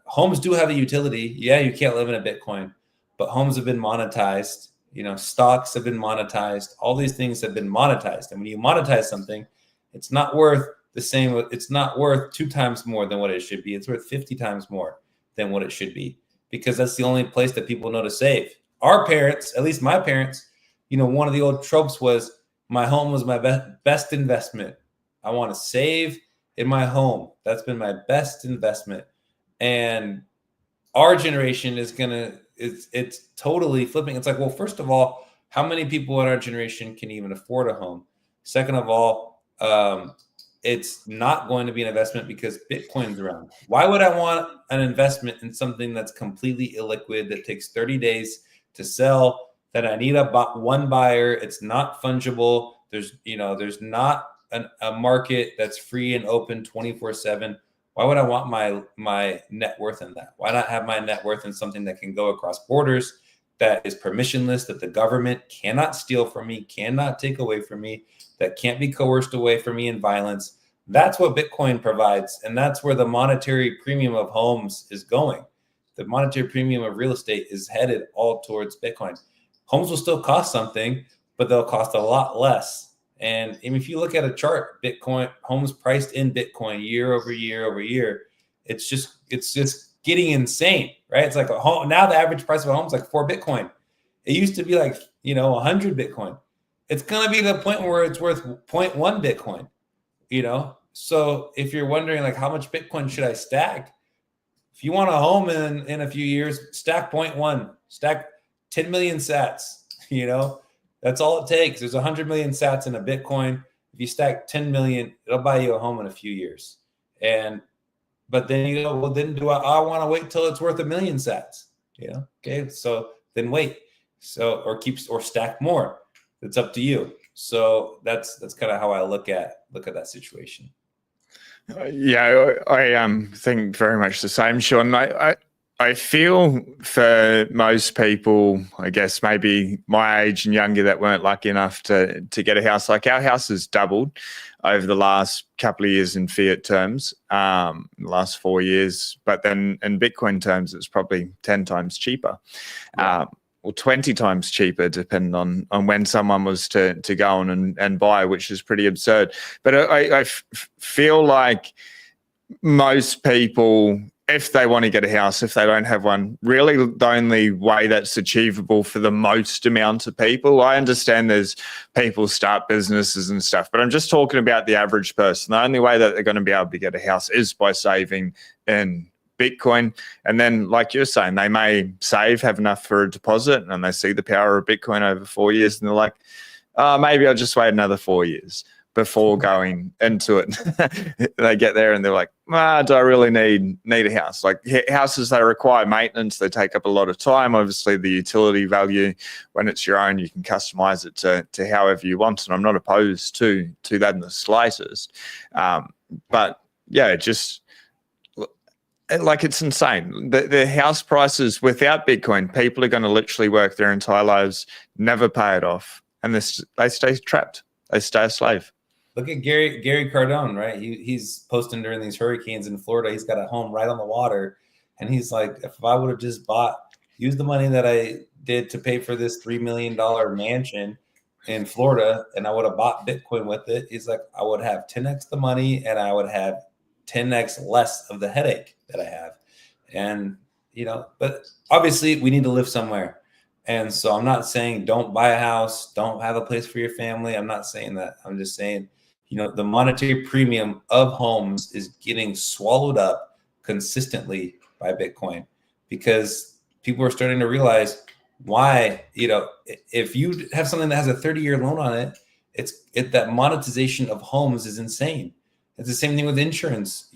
S4: Homes do have a utility. Yeah, you can't live in a Bitcoin, but homes have been monetized. Stocks have been monetized. All these things have been monetized. And when you monetize something, it's not worth the same. It's not worth 2 times more than what it should be. It's worth 50 times more than what it should be, because that's the only place that people know to save. Our parents, at least my parents, one of the old tropes was my home was my best investment. I want to save in my home. That's been my best investment. And our generation is it's totally flipping. It's like, well, first of all, how many people in our generation can even afford a home? Second of all, it's not going to be an investment because Bitcoin's around. Why would I want an investment in something that's completely illiquid, that takes 30 days to sell, that I need one buyer? It's not fungible. There's not a market that's free and open 24/7. Why would I want my net worth in that? Why not have my net worth in something that can go across borders, that is permissionless, that the government cannot steal from me, cannot take away from me, that can't be coerced away from me in violence? That's what Bitcoin provides. And that's where the monetary premium of homes is going. The monetary premium of real estate is headed all towards Bitcoin. Homes will still cost something, but they'll cost a lot less. And if you look at a chart, Bitcoin homes priced in Bitcoin year over year over year, it's just getting insane, right? It's like a home now. The average price of a home is like 4 Bitcoin. It used to be like 100 Bitcoin. It's gonna be the point where it's worth 0.1 Bitcoin. So if you're wondering like how much Bitcoin should I stack, if you want a home in a few years, stack 0.1, stack 10 million sats. That's all it takes. There's 100 million sats in a Bitcoin. If you stack 10 million, it'll buy you a home in a few years. But then well, then do I want to wait till it's worth 1 million sats? Okay, so then wait. Or stack more. It's up to you. So that's kind of how I look at that situation.
S3: Yeah, I think very much the same, Sean. I feel for most people, I guess maybe my age and younger, that weren't lucky enough to get a house. Like our house has doubled over the last couple of years in fiat terms, the last 4 years. But then in Bitcoin terms, it's probably 10 times cheaper. Yeah. Or 20 times cheaper, depending on when someone was to go on and buy, which is pretty absurd. But I feel like most people, if they want to get a house, if they don't have one, really the only way that's achievable for the most amount of people, I understand there's people start businesses and stuff, but I'm just talking about the average person. The only way that they're going to be able to get a house is by saving in Bitcoin. And then, like you're saying, they may have enough for a deposit, and they see the power of Bitcoin over 4 years, and they're like, maybe I'll just wait another 4 years before going into it. They get there and they're like, do I really need a house? Like houses, they require maintenance. They take up a lot of time. Obviously, the utility value, when it's your own, you can customize it to however you want. And I'm not opposed to that in the slightest. But yeah, just like it's insane. The house prices without Bitcoin, people are going to literally work their entire lives, never pay it off. And they stay trapped. They stay a slave.
S4: Look at Gary Cardone, right? He's posting during these hurricanes in Florida. He's got a home right on the water. And he's like, if I would have just used the money that I did to pay for this $3 million mansion in Florida, and I would have bought Bitcoin with it, he's like, I would have 10x the money, and I would have 10x less of the headache that I have. And, but obviously we need to live somewhere. And so I'm not saying don't buy a house, don't have a place for your family. I'm not saying that. I'm just saying, the monetary premium of homes is getting swallowed up consistently by Bitcoin, because people are starting to realize why, if you have something that has a 30-year loan on it, that monetization of homes is insane. It's the same thing with insurance,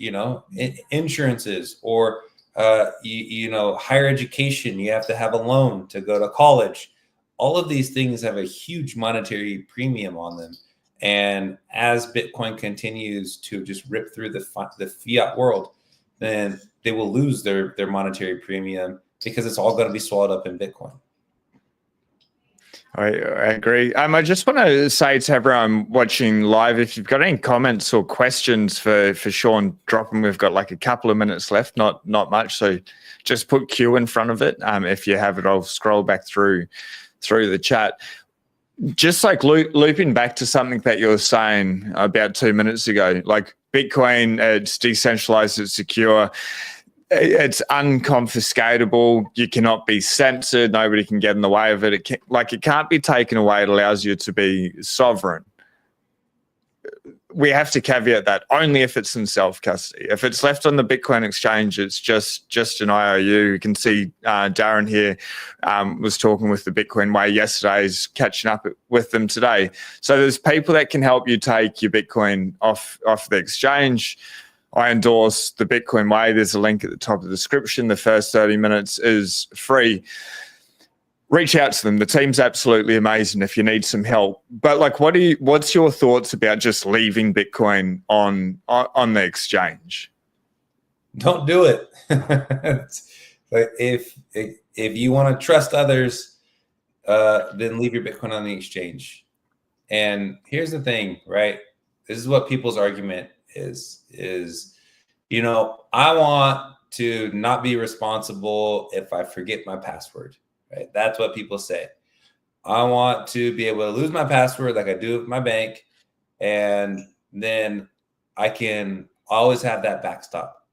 S4: insurances, or higher education. You have to have a loan to go to college. All of these things have a huge monetary premium on them. And as Bitcoin continues to just rip through the fiat world, then they will lose their monetary premium because it's all going to be swallowed up in Bitcoin.
S3: I agree. I just want to say to everyone watching live, if you've got any comments or questions for Sean, drop them. We've got like a couple of minutes left, not much. So just put Q in front of it. If you have it, I'll scroll back through the chat. Just like looping back to something that you were saying about 2 minutes ago, like Bitcoin, it's decentralized, it's secure. It's unconfiscatable. You cannot be censored. Nobody can get in the way of it. It can't be taken away. It allows you to be sovereign. We have to caveat that only if it's in self-custody. If it's left on the Bitcoin exchange, it's just an IOU. You can see Darren here was talking with the Bitcoin Way yesterday. He's catching up with them today. So there's people that can help you take your Bitcoin off the exchange. I endorse the Bitcoin Way. There's a link at the top of the description. The first 30 minutes is free. Reach out to them. The team's absolutely amazing if you need some help. But what's your thoughts about just leaving Bitcoin on the exchange?
S4: Don't do it. But if you want to trust others, then leave your Bitcoin on the exchange. And here's the thing, right? This is what people's argument is I want to not be responsible if I forget my password, right? That's what people say. I want to be able to lose my password like I do with my bank, and then I can always have that backstop.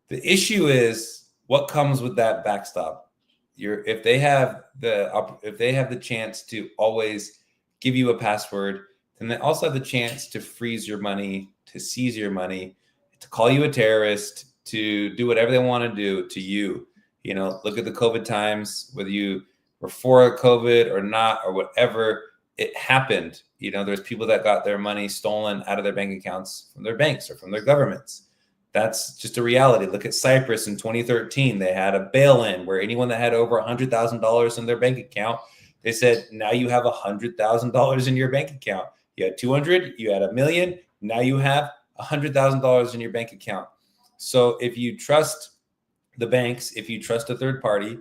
S4: The issue is what comes with that backstop. If they have the chance to always give you a password, then they also have the chance to freeze your money, to seize your money, to call you a terrorist, to do whatever they want to do to you. Look at the COVID times, whether you were for COVID or not, or whatever, it happened. There's people that got their money stolen out of their bank accounts from their banks or from their governments. That's just a reality. Look at Cyprus in 2013. They had a bail-in where anyone that had over $100,000 in their bank account, they said, now you have $100,000 in your bank account. You had 200, you had $1 million. Now you have $100,000 in your bank account. So if you trust the banks, if you trust a third party,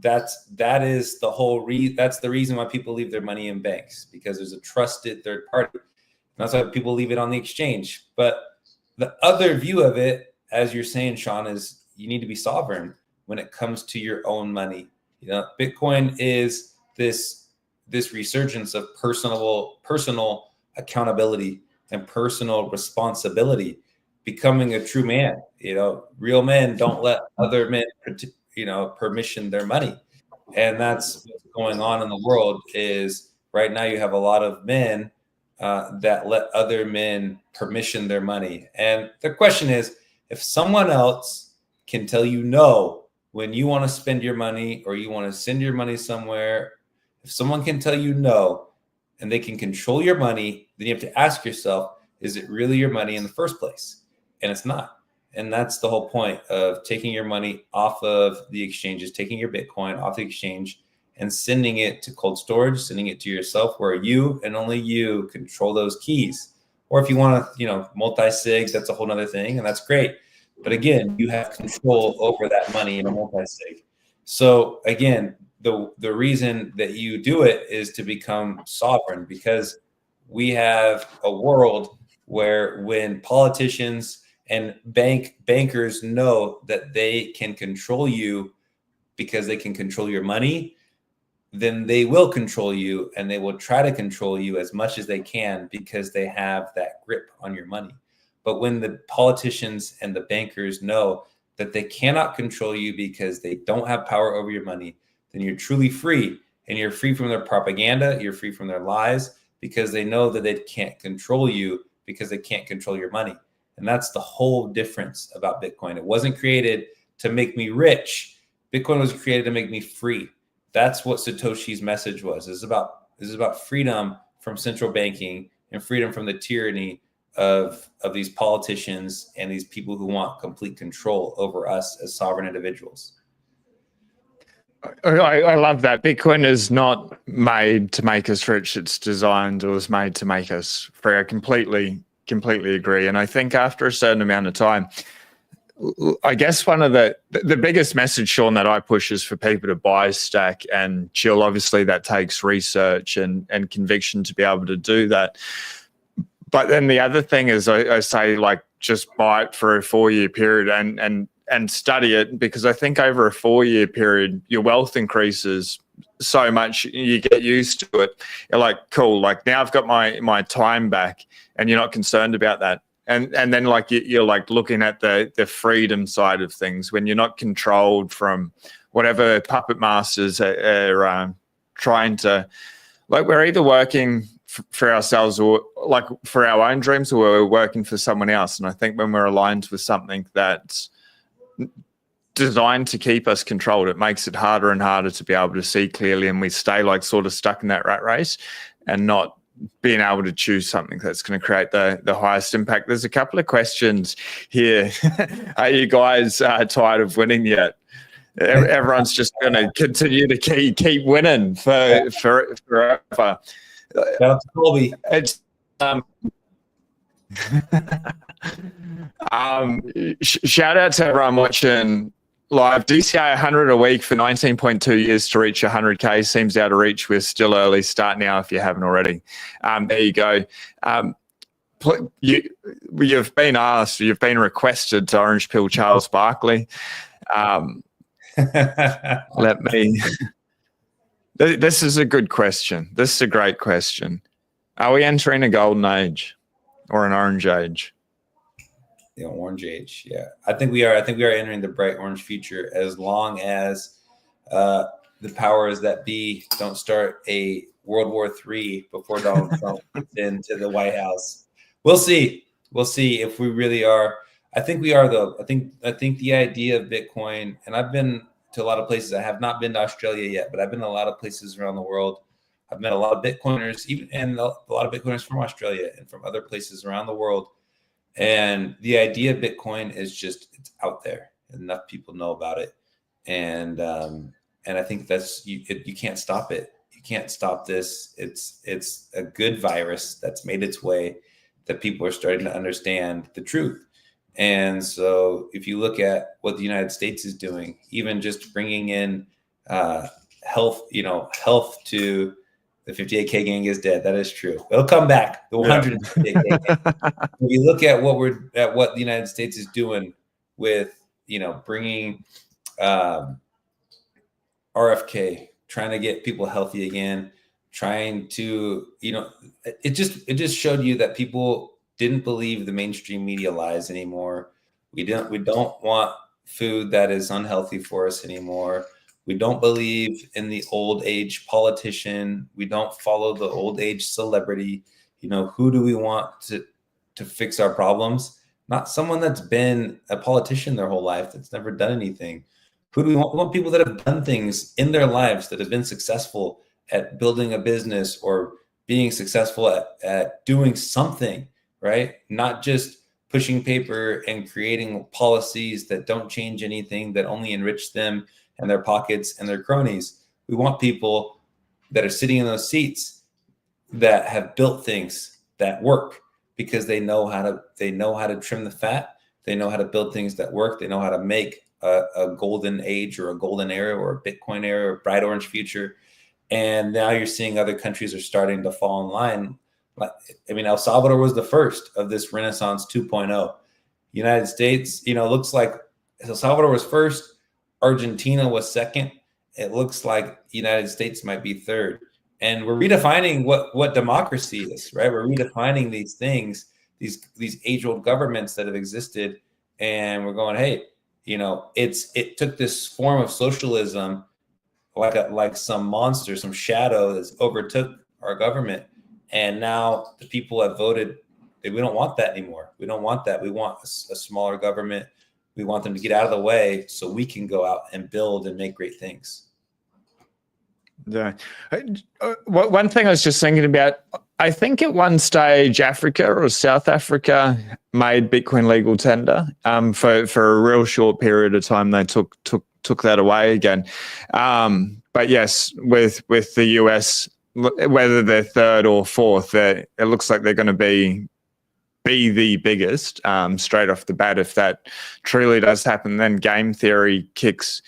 S4: that's the reason why people leave their money in banks, because there's a trusted third party. And that's why people leave it on the exchange. But the other view of it, as you're saying, Sean, is you need to be sovereign when it comes to your own money. Bitcoin is this resurgence of personal accountability and personal responsibility, becoming a true man. Real men don't let other men, permission their money. And that's what's going on in the world. Is right now you have a lot of men that let other men permission their money. And the question is, if someone else can tell you no when you want to spend your money or you want to send your money somewhere, if someone can tell you no and they can control your money, then you have to ask yourself, is it really your money in the first place? And it's not. And that's the whole point of taking your money off of the exchanges, taking your Bitcoin off the exchange and sending it to cold storage, sending it to yourself where you and only you control those keys. Or if you want to, multi-sig, that's a whole nother thing, and that's great. But again, you have control over that money in a multi-sig. So again, the reason that you do it is to become sovereign, because we have a world where when politicians and bankers know that they can control you because they can control your money, then they will control you, and they will try to control you as much as they can because they have that grip on your money. But when the politicians and the bankers know that they cannot control you because they don't have power over your money, then you're truly free, and you're free from their propaganda. You're free from their lies, because they know that they can't control you because they can't control your money. And that's the whole difference about Bitcoin. It wasn't created to make me rich. Bitcoin was created to make me free. That's what Satoshi's message was. This is about freedom from central banking and freedom from the tyranny of these politicians and these people who want complete control over us as sovereign individuals.
S3: I love that. Bitcoin is not made to make us rich. It's designed or was made to make us free. I completely agree. And I think after a certain amount of time, I guess one of the biggest message, Sean, that I push is for people to buy, stack, and chill. Obviously, that takes research and conviction to be able to do that. But then the other thing is I say, like, just buy it for a 4-year period and study it, because I think over a 4-year period, your wealth increases so much, you get used to it. You're like, cool, like now I've got my time back, and you're not concerned about that. And then like you're like looking at the freedom side of things when you're not controlled from whatever puppet masters are trying to, like, we're either working for ourselves or like for our own dreams, or we're working for someone else. And I think when we're aligned with something that's designed to keep us controlled, it makes it harder and harder to be able to see clearly, and we stay like sort of stuck in that rat race and not being able to choose something that's going to create the highest impact. There's a couple of questions here. Are you guys tired of winning yet? Everyone's just going to continue to keep winning forever.
S4: Shout out to Colby.
S3: It's shout out to everyone watching live. DCA 100 a week for 19.2 years to reach 100K seems out of reach. We're still early. Start now if you haven't already. There you go. You've been asked, you've been requested to orange pill Charles Barkley. Let me. This is a good question. This is a great question. Are we entering a golden age or an orange age?
S4: The orange age, yeah. I think we are entering the bright orange future, as long as the powers that be don't start a World War III before Donald Trump gets into the White House. We'll see. We'll see if we really are. I think we are, though. I think the idea of Bitcoin, and I've been to a lot of places. I have not been to Australia yet, but I've been to a lot of places around the world. I've met a lot of Bitcoiners, and a lot of Bitcoiners from Australia and from other places around the world. And the idea of Bitcoin is just, it's out there. Enough people know about it. And I think that's, you can't stop it. You can't stop this. It's a good virus that's made its way, that people are starting to understand the truth. And so if you look at what the United States is doing, even just bringing in health to the 58K gang is dead. That is true. It'll come back. The 158K gang. When you look at what the United States is doing with, bringing RFK, trying to get people healthy again, trying to, it just showed you that people didn't believe the mainstream media lies anymore. We don't want food that is unhealthy for us anymore. We don't believe in the old age politician. We don't follow the old age celebrity. Who do we want to fix our problems? Not someone that's been a politician their whole life, that's never done anything. Who do we want? We want people that have done things in their lives, that have been successful at building a business or being successful at doing something, right? Not just pushing paper and creating policies that don't change anything, that only enrich them and their pockets and their cronies. We want people that are sitting in those seats that have built things that work, because they know how to trim the fat. They know how to build things that work. They know how to make a golden age or a golden era or a Bitcoin era or a bright orange future. And now you're seeing other countries are starting to fall in line. El Salvador was the first of this Renaissance 2.0. United States, looks like El Salvador was first. Argentina was second. It looks like the United States might be third. And we're redefining what democracy is, right? We're redefining these things, these age-old governments that have existed. And we're going, hey, it took this form of socialism, like some monster, some shadow that's overtook our government. And now the people have voted that we don't want that anymore. We don't want that. We want a smaller government. We want them to get out of the way so we can go out and build and make great things.
S3: Yeah. One thing I was just thinking about, I think at one stage Africa or South Africa made Bitcoin legal tender. For a real short period of time, they took that away again. But yes, with the US, whether they're third or fourth, it looks like they're going to be the biggest straight off the bat. If that truly does happen, then game theory kicks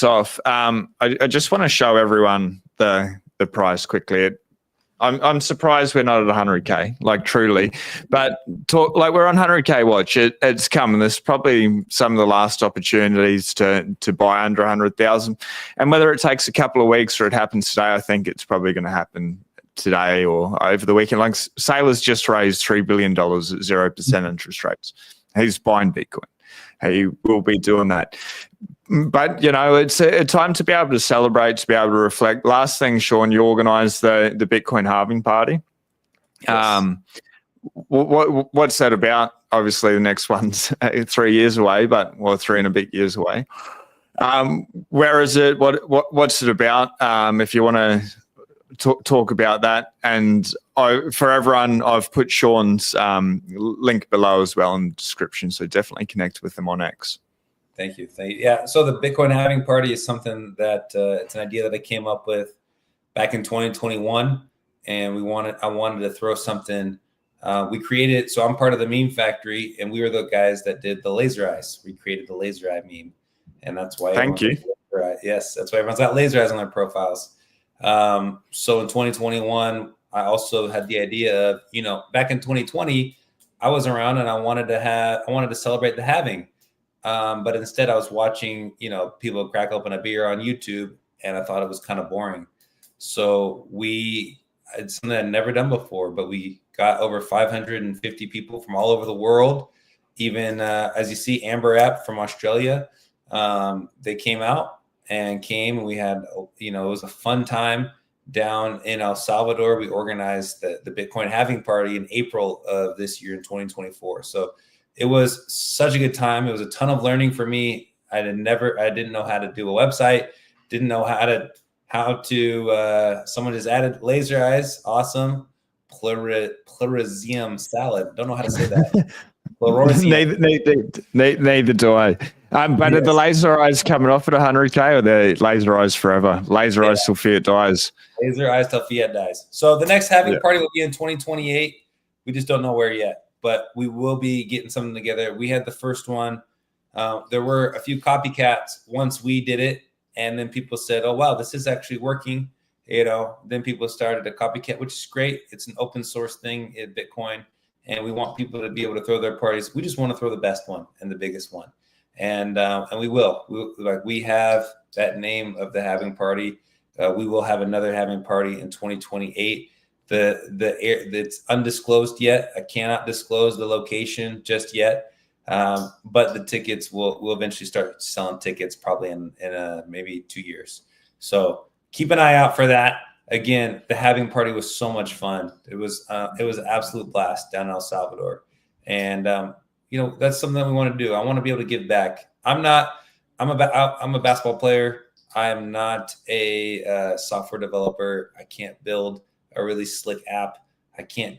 S3: off. I just want to show everyone the price quickly. I'm surprised we're not at 100K, like truly, but we're on 100K watch. It's coming. There's probably some of the last opportunities to buy under 100,000, and whether it takes a couple of weeks or it happens today, I think it's probably going to happen today or over the weekend. Like Saylor's just raised $3 billion at 0% interest rates. He's buying Bitcoin. He will be doing that. But, it's a time to be able to celebrate, to be able to reflect. Last thing, Sean, you organised the Bitcoin halving party. Yes. What's that about? Obviously, the next one's 3 years away, but 3 and a bit years away. Where is it? What's it about? If you want to talk about that. And for everyone, I've put Sean's link below as well in the description, so definitely connect with them on X.
S4: Thank you. Yeah. So the Bitcoin halving party is something that it's an idea that I came up with back in 2021, and I wanted to throw something. We created. So I'm part of the meme factory, and we were the guys that did the laser eyes. We created the laser eye meme, and that's why.
S3: Thank you.
S4: Yes, that's why everyone's got laser eyes on their profiles. So in 2021, I also had the idea of, back in 2020, I was around and I wanted to celebrate the halving. But instead I was watching, people crack open a beer on YouTube, and I thought it was kind of boring. So it's something I'd never done before, but we got over 550 people from all over the world. Even, as you see, Amber App from Australia, they came out and we had, it was a fun time down in El Salvador. We organized the Bitcoin halving party in April of this year in 2024. So it was such a good time. It was a ton of learning for me. I didn't know how to do a website, didn't know how to someone just added laser eyes. Awesome. Plurisium salad. Don't know how to say that.
S3: Neither do I. But yes. Are the laser eyes coming off at 100K, or the laser eyes forever? Laser eyes till fiat dies.
S4: Laser eyes till fiat dies. So the next halving party will be in 2028. We just don't know where yet, but we will be getting something together. We had the first one. There were a few copycats once we did it, and then people said, "Oh wow, this is actually working." Then people started a copycat, which is great. It's an open source thing in Bitcoin, and we want people to be able to throw their parties. We just want to throw the best one and the biggest one, and we will. We have that name of the halving party. We will have another halving party in 2028. It's undisclosed yet. I cannot disclose the location just yet. But the tickets we'll eventually start selling tickets probably in maybe 2 years. So keep an eye out for that. Again, the halving party was so much fun. It was an absolute blast down in El Salvador. And that's something that we want to do. I want to be able to give back. I'm a basketball player. I am not a software developer. I can't build a really slick app. I can't,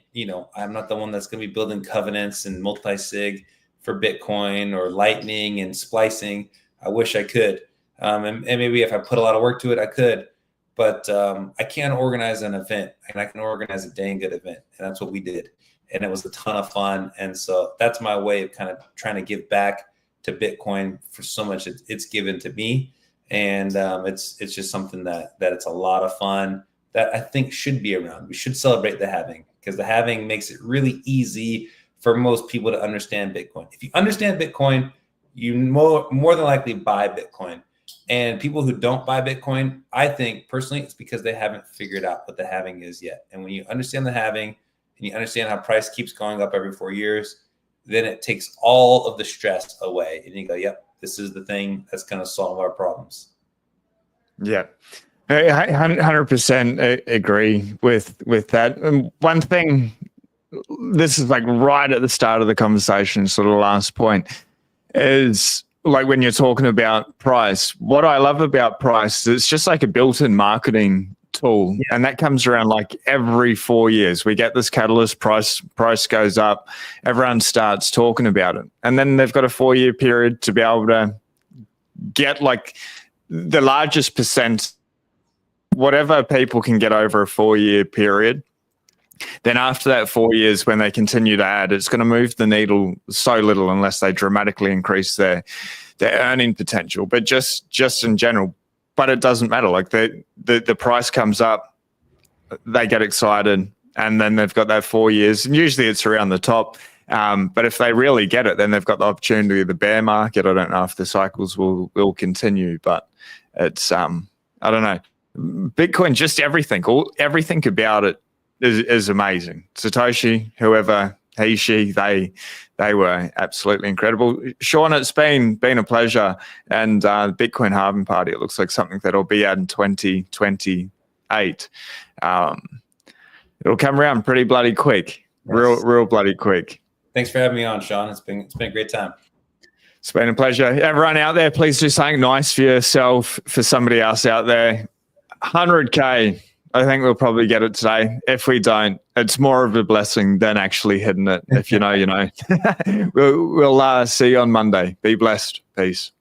S4: I'm not the one that's going to be building covenants and multi-sig for Bitcoin or Lightning and splicing. I wish I could. And maybe if I put a lot of work to it, I could. But I can organize an event, and I can organize a dang good event. And that's what we did. And it was a ton of fun. And so that's my way of kind of trying to give back to Bitcoin for so much it's given to me. And it's just something that it's a lot of fun that I think should be around. We should celebrate the halving, because the halving makes it really easy for most people to understand Bitcoin. If you understand Bitcoin, you more than likely buy Bitcoin. And people who don't buy Bitcoin, I think personally, it's because they haven't figured out what the halving is yet. And when you understand the halving and you understand how price keeps going up every 4 years, then it takes all of the stress away. And you go, yep, this is the thing that's going to solve our problems.
S3: Yeah. I 100% agree with that. And one thing, this is like right at the start of the conversation, sort of last point, is like when you're talking about price, what I love about price is it's just like a built-in marketing tool, and that comes around like every 4 years. We get this catalyst, price goes up, everyone starts talking about it, and then they've got a 4-year period to be able to get like the largest percent, whatever people can get over a 4-year period. Then after that 4 years, when they continue to add, it's going to move the needle so little unless they dramatically increase their earning potential. But just in general, but it doesn't matter. Like the price comes up, they get excited, and then they've got that 4 years, and usually it's around the top. But if they really get it, then they've got the opportunity of the bear market. I don't know if the cycles will continue, but it's I don't know. Bitcoin, just everything about it is amazing. Satoshi, whoever he, she, they were absolutely incredible. Sean, it's been a pleasure. And Bitcoin halving party, it looks like something that'll be at in 2028. It'll come around pretty bloody quick.
S4: Yes.
S3: Real bloody quick.
S4: Thanks for having me on, Sean. It's been a great time.
S3: It's been a pleasure. Everyone out there, please do something nice for yourself, for somebody else out there. 100K. I think we'll probably get it today. If we don't, it's more of a blessing than actually hitting it. If you know, you know. We'll see you on Monday. Be blessed. Peace.